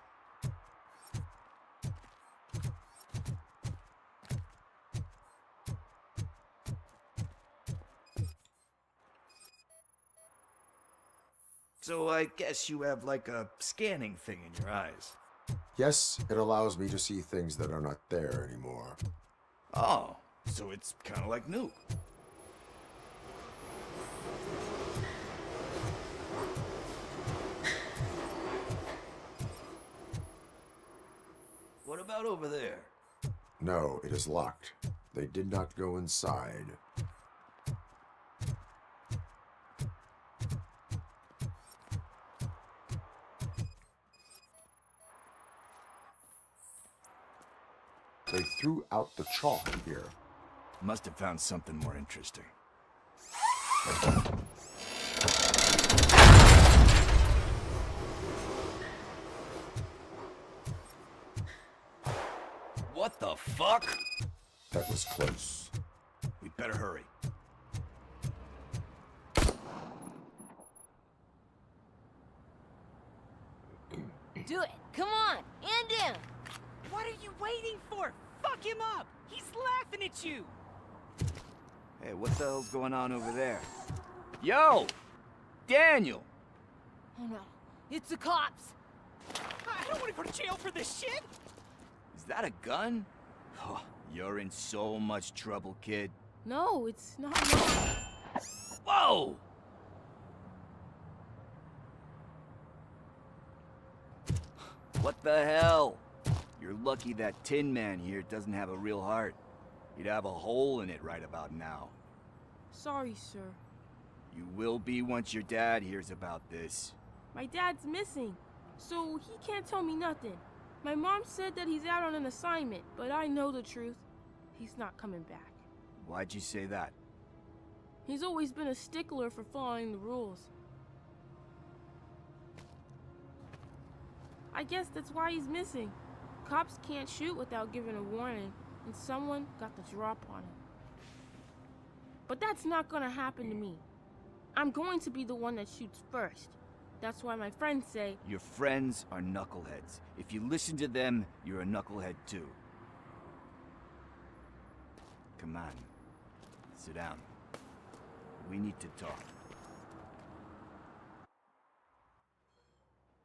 So I guess you have like a scanning thing in your eyes. Yes, it allows me to see things that are not there anymore. Oh, so it's kind of like Nuke. What about over there? No, it is locked. They did not go inside. They threw out the chalk here. Must have found something more interesting. What the fuck? That was close. We'd better hurry. Do it. Come on. End him. What are you waiting for? Fuck him up! He's laughing at you! Hey, what the hell's going on over there? Yo! Daniel! Oh no, it's the cops! I don't want to go to jail for this shit! Is that a gun? Oh, you're in so much trouble, kid. No, it's not. Whoa! What the hell? You're lucky that Tin Man here doesn't have a real heart. He'd have a hole in it right about now. Sorry, sir. You will be once your dad hears about this. My dad's missing, so he can't tell me nothing. My mom said that he's out on an assignment, but I know the truth. He's not coming back. Why'd you say that? He's always been a stickler for following the rules. I guess that's why he's missing. Cops can't shoot without giving a warning, and someone got the drop on him. But that's not gonna happen to me. I'm going to be the one that shoots first. That's why my friends say... Your friends are knuckleheads. If you listen to them, you're a knucklehead too. Come on. Sit down. We need to talk.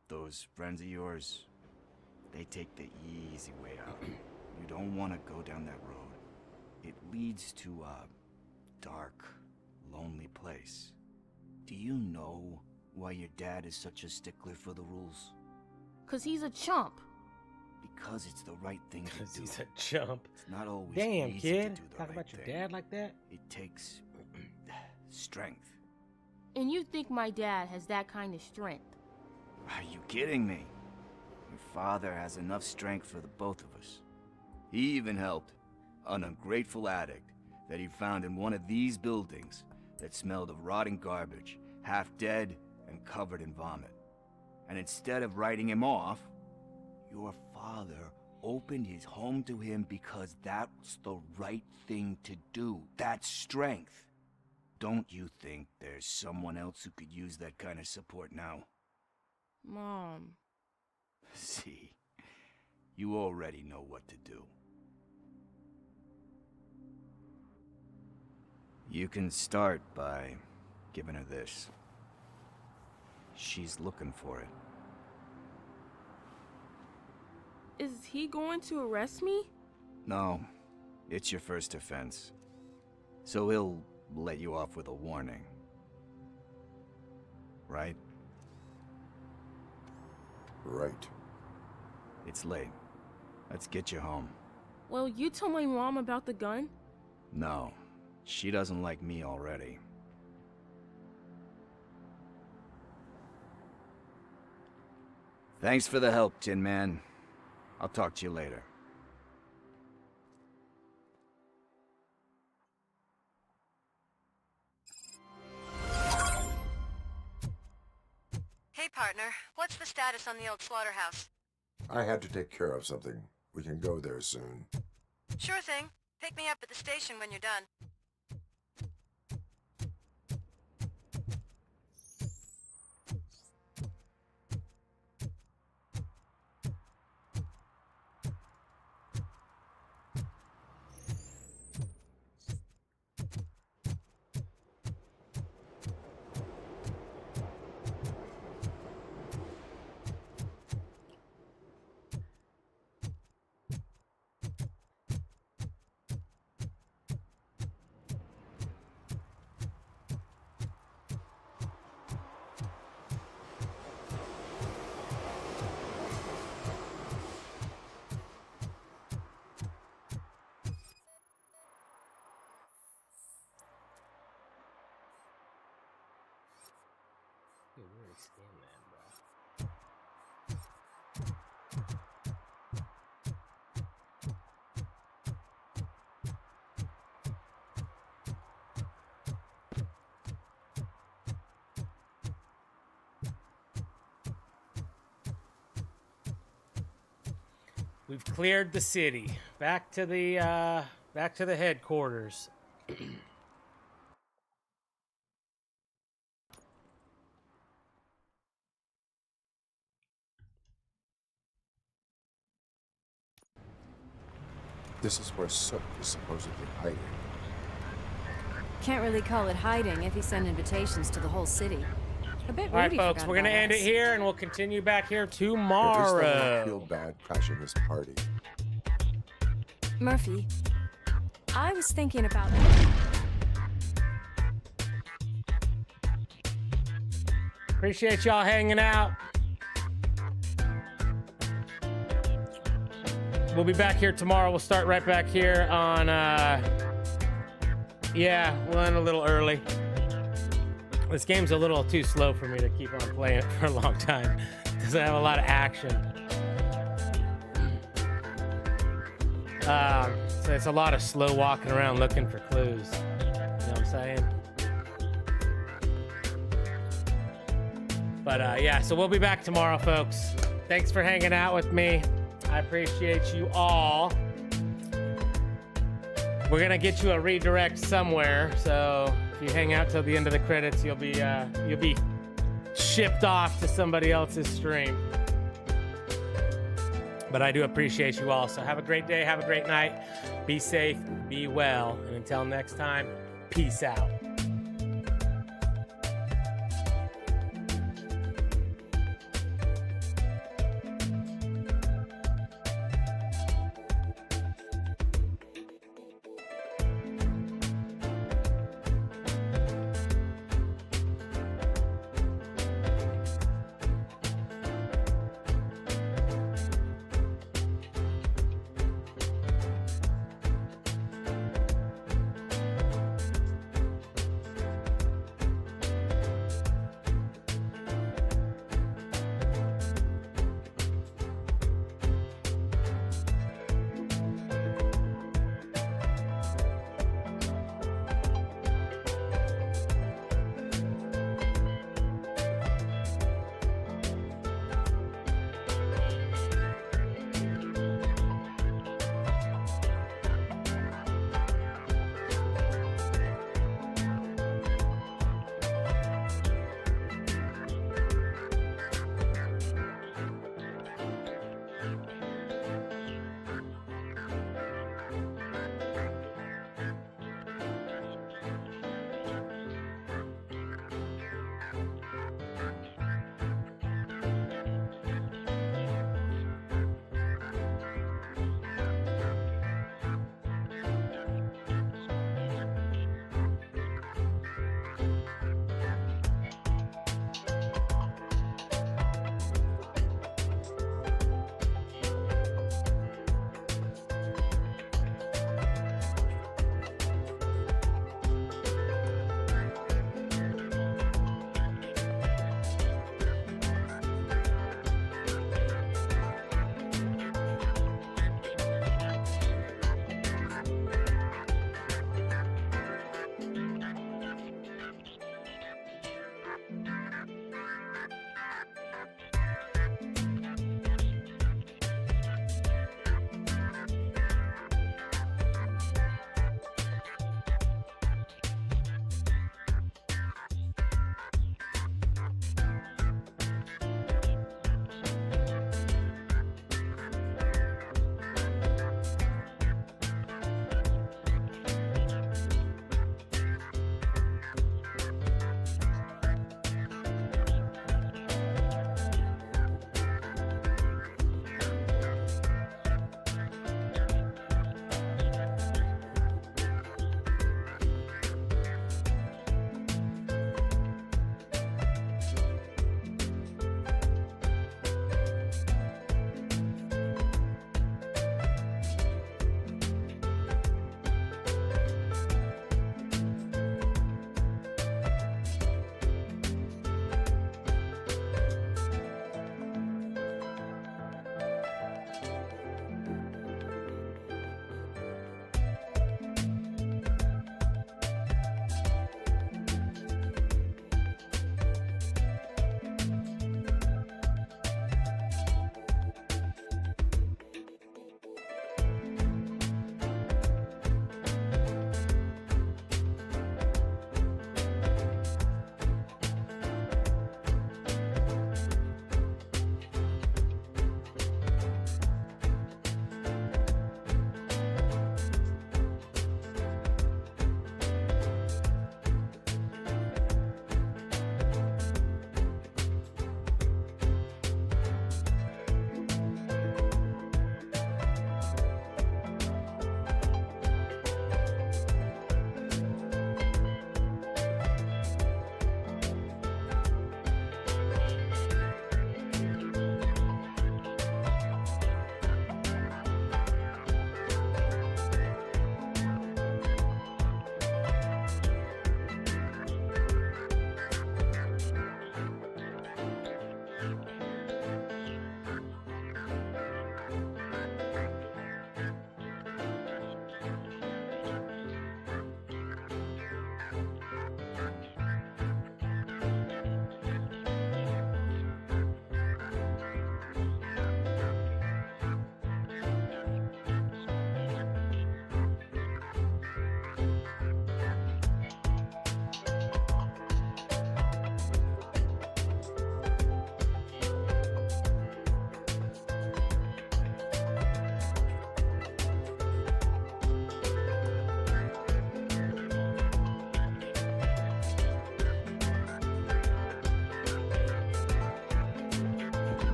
Those friends of yours, they take the easy way out. You don't want to go down that road. It leads to a dark, lonely place. Do you know why your dad is such a stickler for the rules? 'Cause he's a chump. Because it's the right thing to do. He's a chump. It's not always Damn, easy kid. to do the Talk right about your thing. dad like that? It takes strength. And you think my dad has that kind of strength? Are you kidding me? Your father has enough strength for the both of us. He even helped an ungrateful addict that he found in one of these buildings that smelled of rotting garbage, half dead and covered in vomit. And instead of writing him off, your father opened his home to him because that's the right thing to do. That's strength. Don't you think there's someone else who could use that kind of support now? Mom. See, you already know what to do. You can start by giving her this. She's looking for it. Is he going to arrest me? No, it's your first offense. So he'll let you off with a warning. Right? Right. It's late. Let's get you home. Well, you tell my mom about the gun? No, she doesn't like me already. Thanks for the help, Tin Man. I'll talk to you later. Hey, partner. What's the status on the old slaughterhouse? I had to take care of something. We can go there soon. Sure thing. Pick me up at the station when you're done. Dude, we already scanned that, bro. We've cleared the city. Back to the headquarters. This is where Soot is supposedly hiding. Can't really call it hiding if he sent invitations to the whole city. A bit All right, Rudy folks, forgot we're gonna about end it us. here, and we'll continue back here At least I won't tomorrow. feel bad crashing this party. Murphy, I was thinking about... Appreciate y'all hanging out. We'll be back here tomorrow. We'll start right back here on, yeah, we'll end a little early. This game's a little too slow for me to keep on playing it for a long time. Doesn't have a lot of action. So it's a lot of slow walking around looking for clues. You know what I'm saying? But yeah, so we'll be back tomorrow, folks. Thanks for hanging out with me. I appreciate you all. We're gonna get you a redirect somewhere, so if you hang out till the end of the credits, you'll be shipped off to somebody else's stream. But I do appreciate you all. So have a great day, have a great night. Be safe, be well, and until next time, peace out.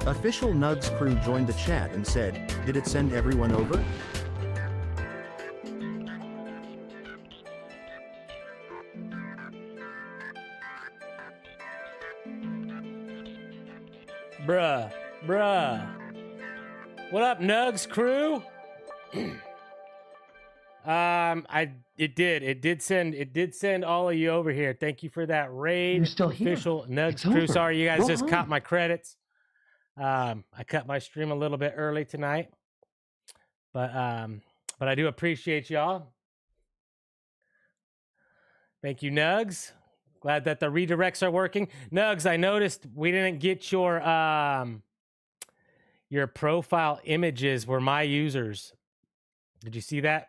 Official Nugs Crew joined the chat and said, did it send everyone over? Bruh. What up, Nugs Crew? It did send all of you over here. Thank you for that raid. You're still here. Official Nugs It's Crew. over. Sorry, you guys Go just home. caught my credits. I cut my stream a little bit early tonight, but I do appreciate y'all. Thank you, Nugs. Glad that the redirects are working. Nugs, I noticed we didn't get your profile images were my users. Did you see that?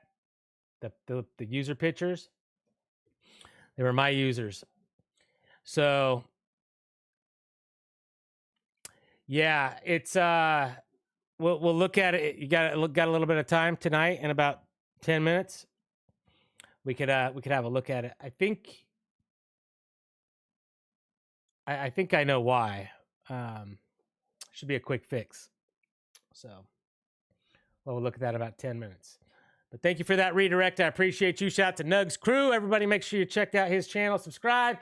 The user pictures? They were my users. So yeah, it's we'll look at it. You got a little bit of time tonight in about 10 minutes. We could have a look at it. I think I know why. Should be a quick fix. So we'll look at that in about 10 minutes. But thank you for that redirect. I appreciate you. Shout out to Nugs Crew. Everybody make sure you check out his channel, subscribe,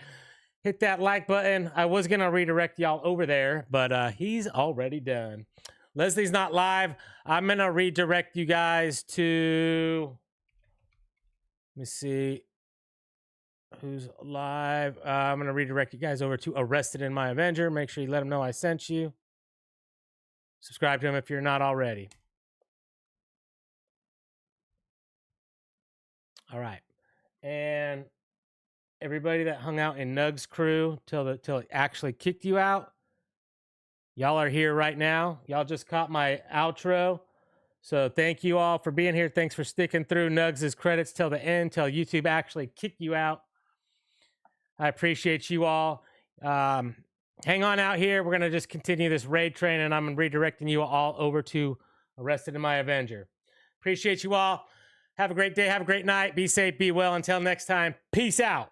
hit that like button. I was going to redirect y'all over there, but he's already done. Leslie's not live. I'm going to redirect you guys to, let me see who's live. I'm going to redirect you guys over to Arrested in My Avenger. Make sure you let him know I sent you. Subscribe to him if you're not already. All right. And everybody that hung out in Nugs Crew till it actually kicked you out, y'all are here right now. Y'all just caught my outro. So thank you all for being here. Thanks for sticking through Nugs' credits till the end, till YouTube actually kicked you out. I appreciate you all. Hang on out here. We're going to just continue this raid train, and I'm redirecting you all over to Arrested in My Avenger. Appreciate you all. Have a great day. Have a great night. Be safe. Be well. Until next time. Peace out.